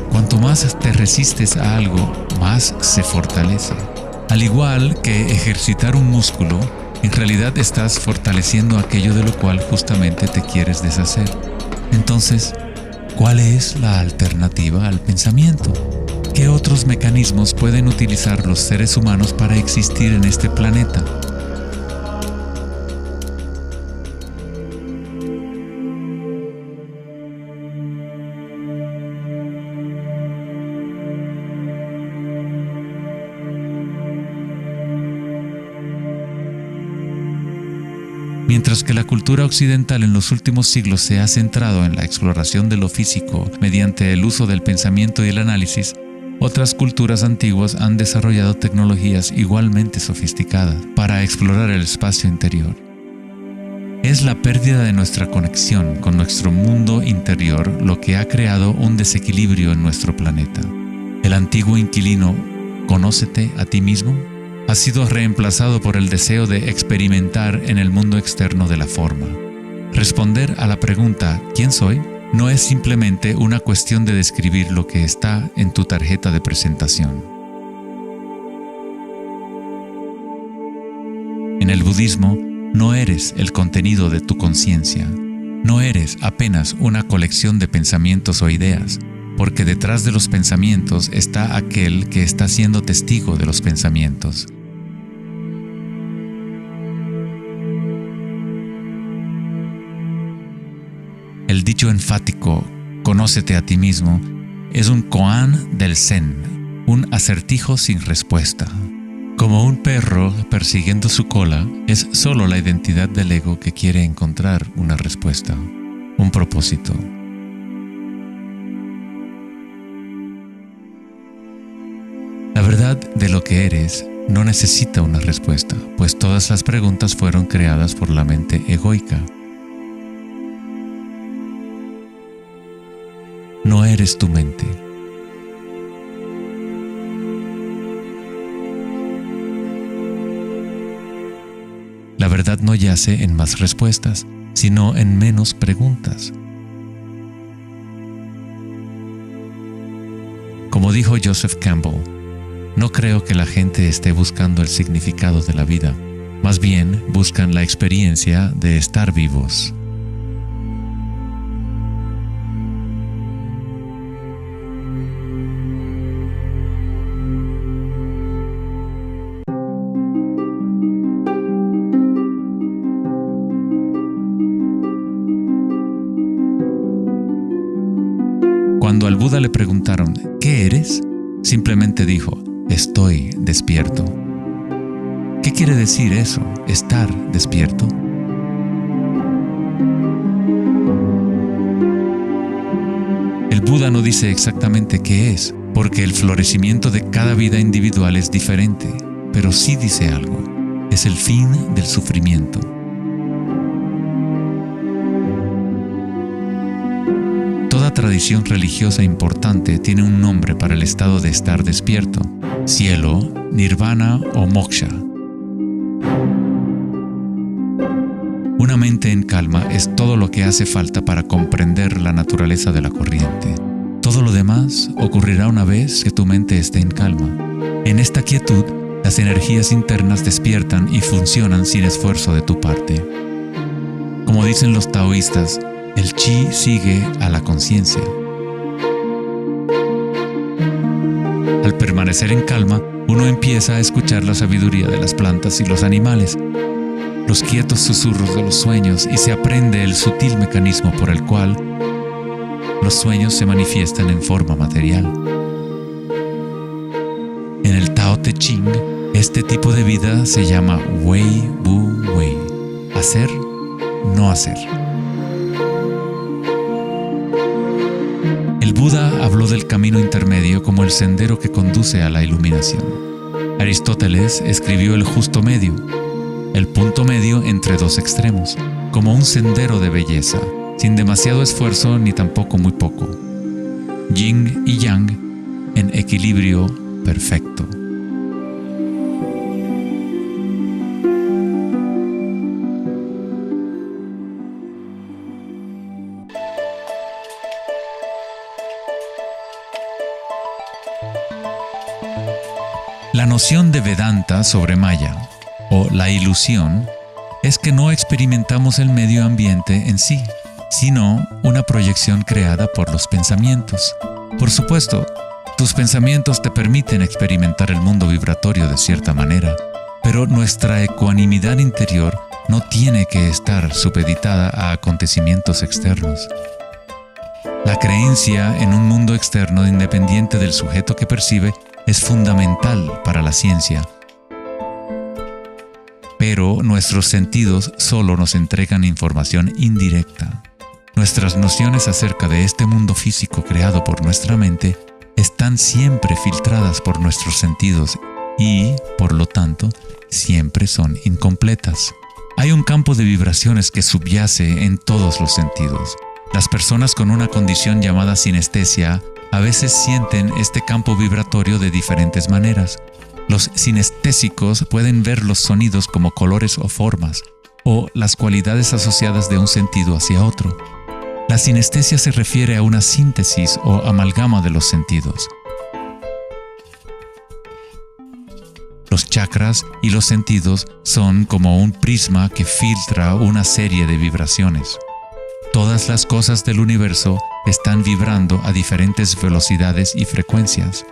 Cuanto más te resistes a algo, más se fortalece. Al igual que ejercitar un músculo, en realidad estás fortaleciendo aquello de lo cual justamente te quieres deshacer. Entonces, ¿cuál es la alternativa al pensamiento? ¿Qué otros mecanismos pueden utilizar los seres humanos para existir en este planeta? Mientras que la cultura occidental en los últimos siglos se ha centrado en la exploración de lo físico mediante el uso del pensamiento y el análisis, otras culturas antiguas han desarrollado tecnologías igualmente sofisticadas para explorar el espacio interior. Es la pérdida de nuestra conexión con nuestro mundo interior lo que ha creado un desequilibrio en nuestro planeta. El antiguo inquilino, «Conócete a ti mismo», ha sido reemplazado por el deseo de experimentar en el mundo externo de la forma. Responder a la pregunta ¿quién soy? No es simplemente una cuestión de describir lo que está en tu tarjeta de presentación. En el budismo, no eres el contenido de tu conciencia. No eres apenas una colección de pensamientos o ideas, porque detrás de los pensamientos está aquel que está siendo testigo de los pensamientos. El dicho enfático, «Conócete a ti mismo», es un koan del Zen, un acertijo sin respuesta. Como un perro persiguiendo su cola, es solo la identidad del ego que quiere encontrar una respuesta, un propósito. La verdad de lo que eres no necesita una respuesta, pues todas las preguntas fueron creadas por la mente egoica. No eres tu mente. La verdad no yace en más respuestas, sino en menos preguntas. Como dijo Joseph Campbell, no creo que la gente esté buscando el significado de la vida, más bien buscan la experiencia de estar vivos. Cuando al Buda le preguntaron, ¿qué eres?, simplemente dijo, estoy despierto. ¿Qué quiere decir eso, estar despierto? El Buda no dice exactamente qué es, porque el florecimiento de cada vida individual es diferente, pero sí dice algo, es el fin del sufrimiento. Toda tradición religiosa importante tiene un nombre para el estado de estar despierto: cielo, nirvana o moksha. Una mente en calma es todo lo que hace falta para comprender la naturaleza de la corriente. Todo lo demás ocurrirá una vez que tu mente esté en calma. En esta quietud, las energías internas despiertan y funcionan sin esfuerzo de tu parte. Como dicen los taoístas, el chi sigue a la conciencia. Al permanecer en calma, uno empieza a escuchar la sabiduría de las plantas y los animales, los quietos susurros de los sueños, y se aprende el sutil mecanismo por el cual los sueños se manifiestan en forma material. En el Tao Te Ching, este tipo de vida se llama Wei Bu Wei, hacer, no hacer. El Buda habló del camino intermedio como el sendero que conduce a la iluminación. Aristóteles escribió el justo medio, el punto medio entre dos extremos, como un sendero de belleza, sin demasiado esfuerzo ni tampoco muy poco. Yin y Yang en equilibrio perfecto. La noción de Vedanta sobre Maya, o la ilusión, es que no experimentamos el medio ambiente en sí, sino una proyección creada por los pensamientos. Por supuesto, tus pensamientos te permiten experimentar el mundo vibratorio de cierta manera, pero nuestra ecuanimidad interior no tiene que estar supeditada a acontecimientos externos. La creencia en un mundo externo independiente del sujeto que percibe es fundamental para la ciencia. Pero nuestros sentidos solo nos entregan información indirecta. Nuestras nociones acerca de este mundo físico creado por nuestra mente están siempre filtradas por nuestros sentidos y, por lo tanto, siempre son incompletas. Hay un campo de vibraciones que subyace en todos los sentidos. Las personas con una condición llamada sinestesia a veces sienten este campo vibratorio de diferentes maneras. Los sinestésicos pueden ver los sonidos como colores o formas, o las cualidades asociadas de un sentido hacia otro. La sinestesia se refiere a una síntesis o amalgama de los sentidos. Los chakras y los sentidos son como un prisma que filtra una serie de vibraciones. Todas las cosas del universo están vibrando a diferentes velocidades y frecuencias.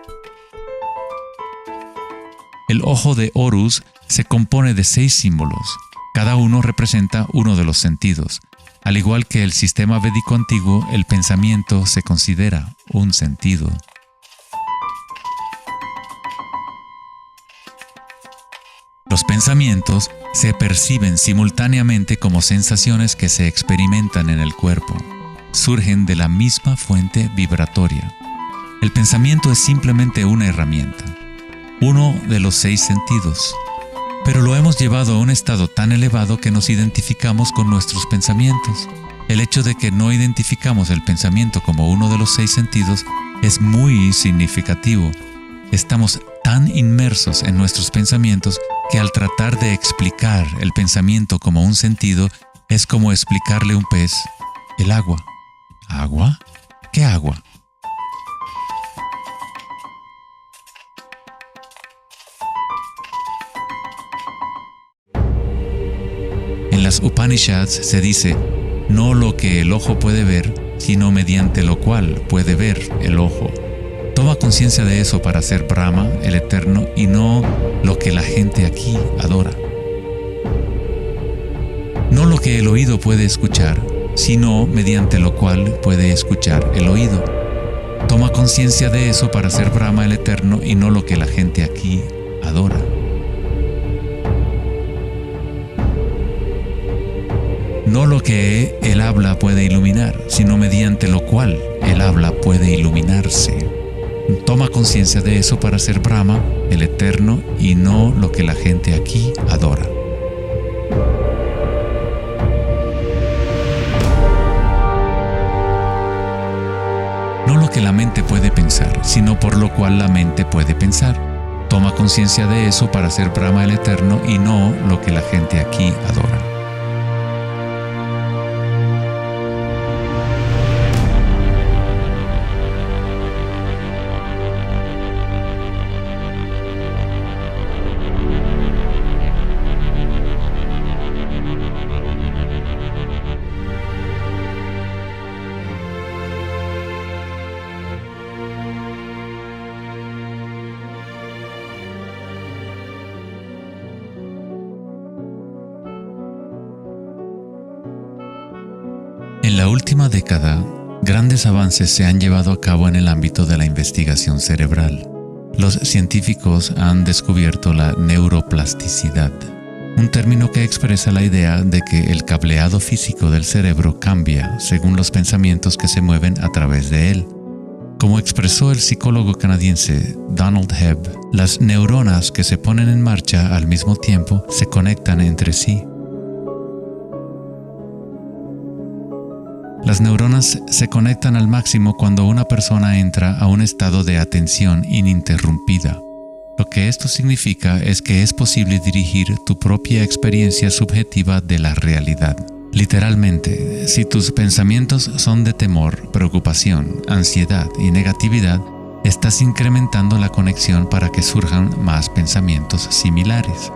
El ojo de Horus se compone de 6 símbolos. Cada uno representa uno de los sentidos. Al igual que el sistema védico antiguo, el pensamiento se considera un sentido. Los pensamientos se perciben simultáneamente como sensaciones que se experimentan en el cuerpo. Surgen de la misma fuente vibratoria. El pensamiento es simplemente una herramienta, uno de los 6 sentidos, pero lo hemos llevado a un estado tan elevado que nos identificamos con nuestros pensamientos. El hecho de que no identificamos el pensamiento como uno de los 6 sentidos es muy significativo. Estamos tan inmersos en nuestros pensamientos que al tratar de explicar el pensamiento como un sentido es como explicarle a un pez el agua. ¿Agua? ¿Qué agua? En las Upanishads se dice, no lo que el ojo puede ver, sino mediante lo cual puede ver el ojo. Toma conciencia de eso para ser Brahma, el Eterno, y no lo que la gente aquí adora. No lo que el oído puede escuchar, sino mediante lo cual puede escuchar el oído. Toma conciencia de eso para ser Brahma, el Eterno, y no lo que la gente aquí adora. No lo que el habla puede iluminar, sino mediante lo cual el habla puede iluminarse. Toma conciencia de eso para ser Brahma, el Eterno, y no lo que la gente aquí adora. No lo que la mente puede pensar, sino por lo cual la mente puede pensar. Toma conciencia de eso para ser Brahma, el Eterno, y no lo que la gente aquí adora. En la última década, grandes avances se han llevado a cabo en el ámbito de la investigación cerebral. Los científicos han descubierto la neuroplasticidad, un término que expresa la idea de que el cableado físico del cerebro cambia según los pensamientos que se mueven a través de él. Como expresó el psicólogo canadiense Donald Hebb, las neuronas que se ponen en marcha al mismo tiempo se conectan entre sí. Las neuronas se conectan al máximo cuando una persona entra a un estado de atención ininterrumpida. Lo que esto significa es que es posible dirigir tu propia experiencia subjetiva de la realidad. Literalmente, si tus pensamientos son de temor, preocupación, ansiedad y negatividad, estás incrementando la conexión para que surjan más pensamientos similares.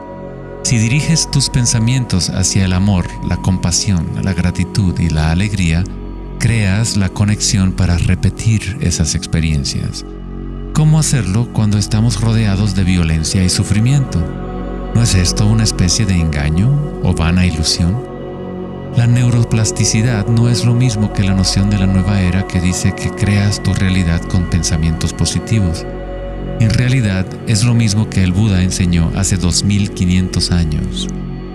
Si diriges tus pensamientos hacia el amor, la compasión, la gratitud y la alegría, creas la conexión para repetir esas experiencias. ¿Cómo hacerlo cuando estamos rodeados de violencia y sufrimiento? ¿No es esto una especie de engaño o vana ilusión? La neuroplasticidad no es lo mismo que la noción de la nueva era que dice que creas tu realidad con pensamientos positivos. En realidad es lo mismo que el Buda enseñó hace 2500 años.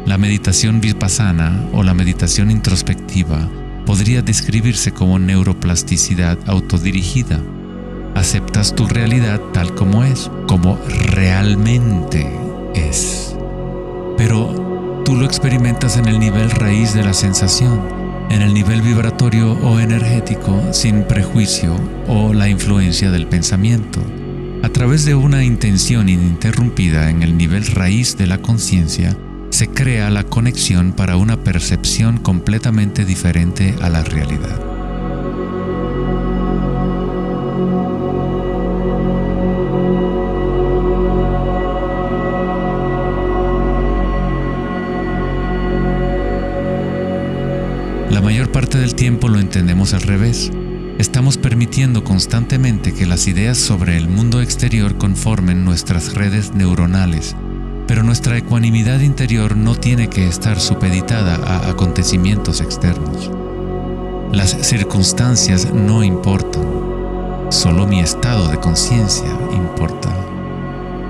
La meditación vipassana o la meditación introspectiva podría describirse como neuroplasticidad autodirigida. Aceptas tu realidad tal como es, como realmente es. Pero tú lo experimentas en el nivel raíz de la sensación, en el nivel vibratorio o energético, sin prejuicio o la influencia del pensamiento. A través de una intención ininterrumpida en el nivel raíz de la conciencia, se crea la conexión para una percepción completamente diferente a la realidad. La mayor parte del tiempo lo entendemos al revés. Estamos permitiendo constantemente que las ideas sobre el mundo exterior conformen nuestras redes neuronales, pero nuestra ecuanimidad interior no tiene que estar supeditada a acontecimientos externos. Las circunstancias no importan, solo mi estado de conciencia importa.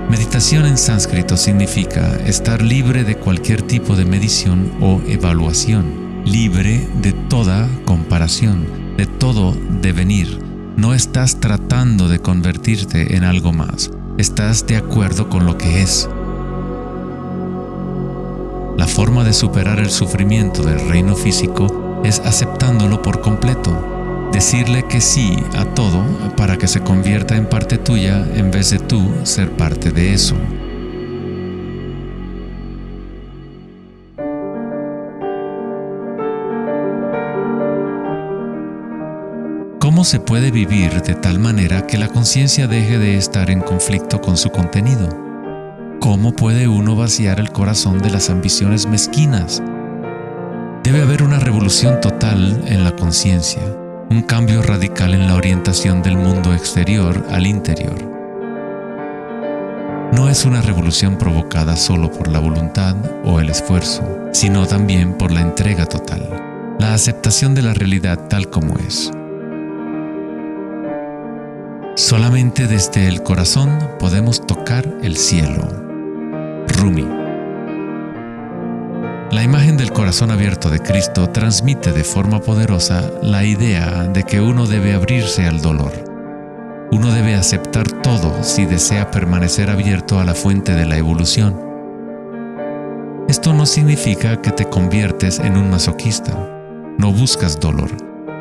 Meditación en sánscrito significa estar libre de cualquier tipo de medición o evaluación, libre de toda comparación, de todo devenir. No estás tratando de convertirte en algo más, estás de acuerdo con lo que es. La forma de superar el sufrimiento del reino físico es aceptándolo por completo, decirle que sí a todo para que se convierta en parte tuya en vez de tú ser parte de eso. ¿Cómo se puede vivir de tal manera que la conciencia deje de estar en conflicto con su contenido? ¿Cómo puede uno vaciar el corazón de las ambiciones mezquinas? Debe haber una revolución total en la conciencia, un cambio radical en la orientación del mundo exterior al interior. No es una revolución provocada solo por la voluntad o el esfuerzo, sino también por la entrega total, la aceptación de la realidad tal como es. Solamente desde el corazón podemos tocar el cielo. Rumi. La imagen del corazón abierto de Cristo transmite de forma poderosa la idea de que uno debe abrirse al dolor. Uno debe aceptar todo si desea permanecer abierto a la fuente de la evolución. Esto no significa que te conviertes en un masoquista. No buscas dolor,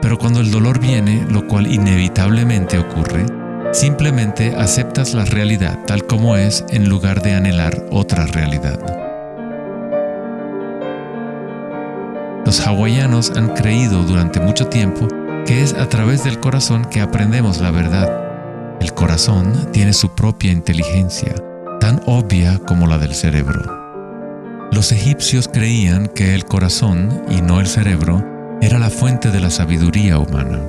pero cuando el dolor viene, lo cual inevitablemente ocurre, simplemente aceptas la realidad tal como es en lugar de anhelar otra realidad. Los hawaianos han creído durante mucho tiempo que es a través del corazón que aprendemos la verdad. El corazón tiene su propia inteligencia, tan obvia como la del cerebro. Los egipcios creían que el corazón, y no el cerebro, era la fuente de la sabiduría humana.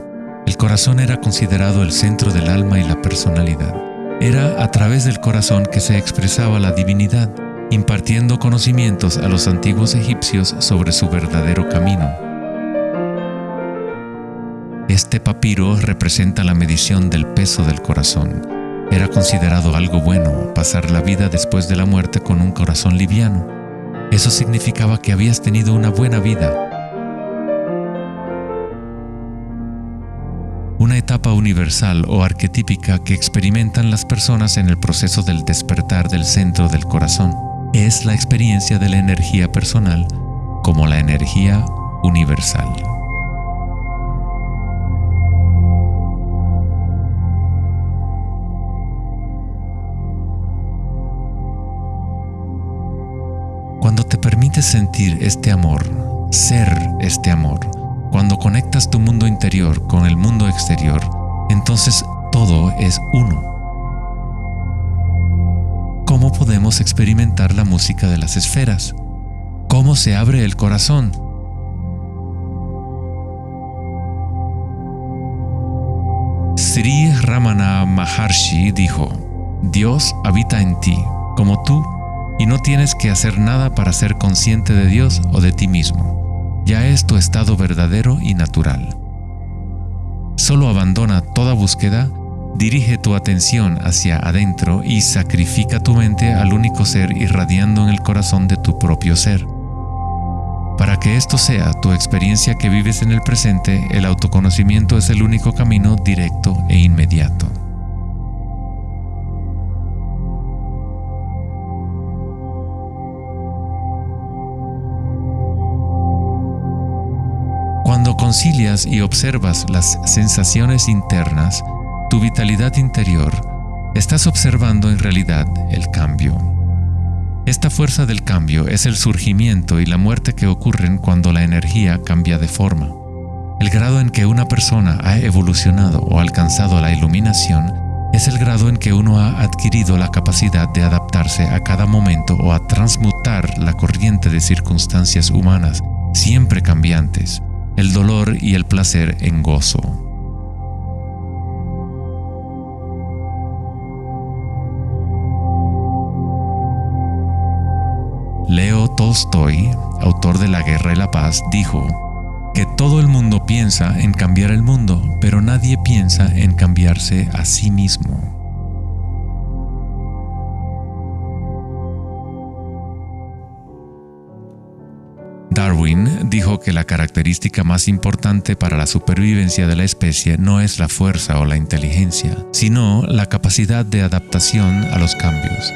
El corazón era considerado el centro del alma y la personalidad. Era a través del corazón que se expresaba la divinidad, impartiendo conocimientos a los antiguos egipcios sobre su verdadero camino. Este papiro representa la medición del peso del corazón. Era considerado algo bueno pasar la vida después de la muerte con un corazón liviano. Eso significaba que habías tenido una buena vida. Una etapa universal o arquetípica que experimentan las personas en el proceso del despertar del centro del corazón es la experiencia de la energía personal como la energía universal. Cuando te permites sentir este amor, ser este amor, cuando conectas tu mundo interior con el mundo exterior, entonces todo es uno. ¿Cómo podemos experimentar la música de las esferas? ¿Cómo se abre el corazón? Sri Ramana Maharshi dijo: Dios habita en ti, como tú, y no tienes que hacer nada para ser consciente de Dios o de ti mismo. Ya es tu estado verdadero y natural. Solo abandona toda búsqueda, dirige tu atención hacia adentro y sacrifica tu mente al único ser irradiando en el corazón de tu propio ser. Para que esto sea tu experiencia que vives en el presente, el autoconocimiento es el único camino directo e inmediato. Cuando concilias y observas las sensaciones internas, tu vitalidad interior, estás observando en realidad el cambio. Esta fuerza del cambio es el surgimiento y la muerte que ocurren cuando la energía cambia de forma. El grado en que una persona ha evolucionado o alcanzado la iluminación es el grado en que uno ha adquirido la capacidad de adaptarse a cada momento o a transmutar la corriente de circunstancias humanas, siempre cambiantes, el dolor y el placer en gozo. Leo Tolstoy, autor de La Guerra y la Paz, dijo que todo el mundo piensa en cambiar el mundo, pero nadie piensa en cambiarse a sí mismo. Darwin dijo que la característica más importante para la supervivencia de la especie no es la fuerza o la inteligencia, sino la capacidad de adaptación a los cambios.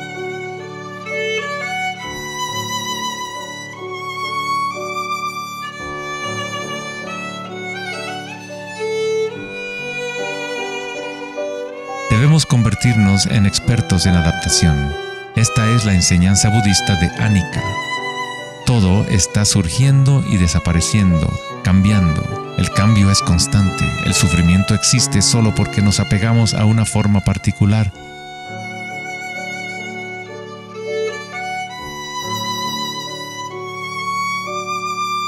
Debemos convertirnos en expertos en adaptación. Esta es la enseñanza budista de Anicca. Todo está surgiendo y desapareciendo, cambiando. El cambio es constante. El sufrimiento existe solo porque nos apegamos a una forma particular.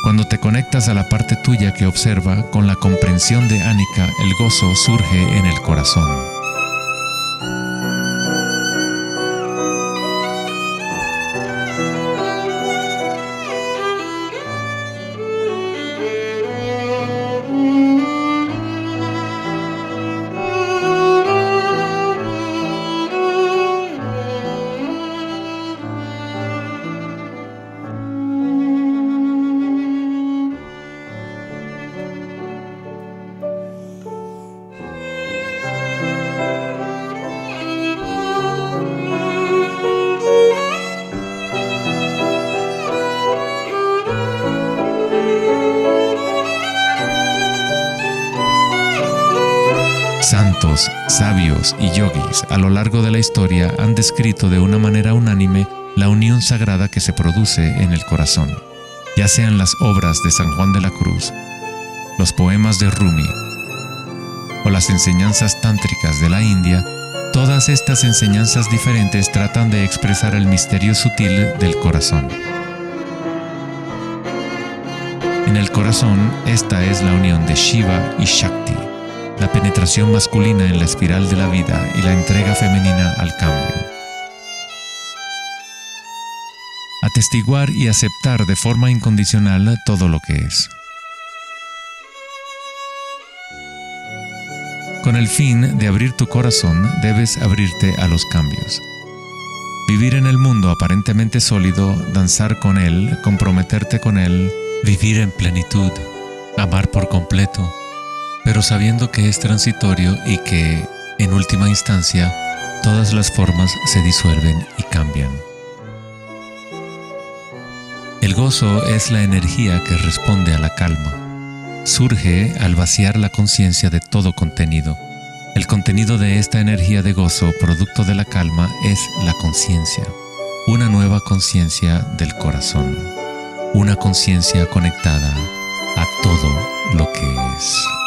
Cuando te conectas a la parte tuya que observa, con la comprensión de Anicca, el gozo surge en el corazón. Santos, sabios y yogis a lo largo de la historia han descrito de una manera unánime la unión sagrada que se produce en el corazón, ya sean las obras de San Juan de la Cruz, los poemas de Rumi o las enseñanzas tántricas de la India. Todas estas enseñanzas diferentes tratan de expresar el misterio sutil del corazón. En el corazón, esta es la unión de Shiva y Shakti, la penetración masculina en la espiral de la vida y la entrega femenina al cambio. Atestiguar y aceptar de forma incondicional todo lo que es. Con el fin de abrir tu corazón, debes abrirte a los cambios. Vivir en el mundo aparentemente sólido, danzar con él, comprometerte con él, vivir en plenitud, amar por completo, pero sabiendo que es transitorio y que, en última instancia, todas las formas se disuelven y cambian. El gozo es la energía que responde a la calma. Surge al vaciar la conciencia de todo contenido. El contenido de esta energía de gozo, producto de la calma, es la conciencia. Una nueva conciencia del corazón. Una conciencia conectada a todo lo que es.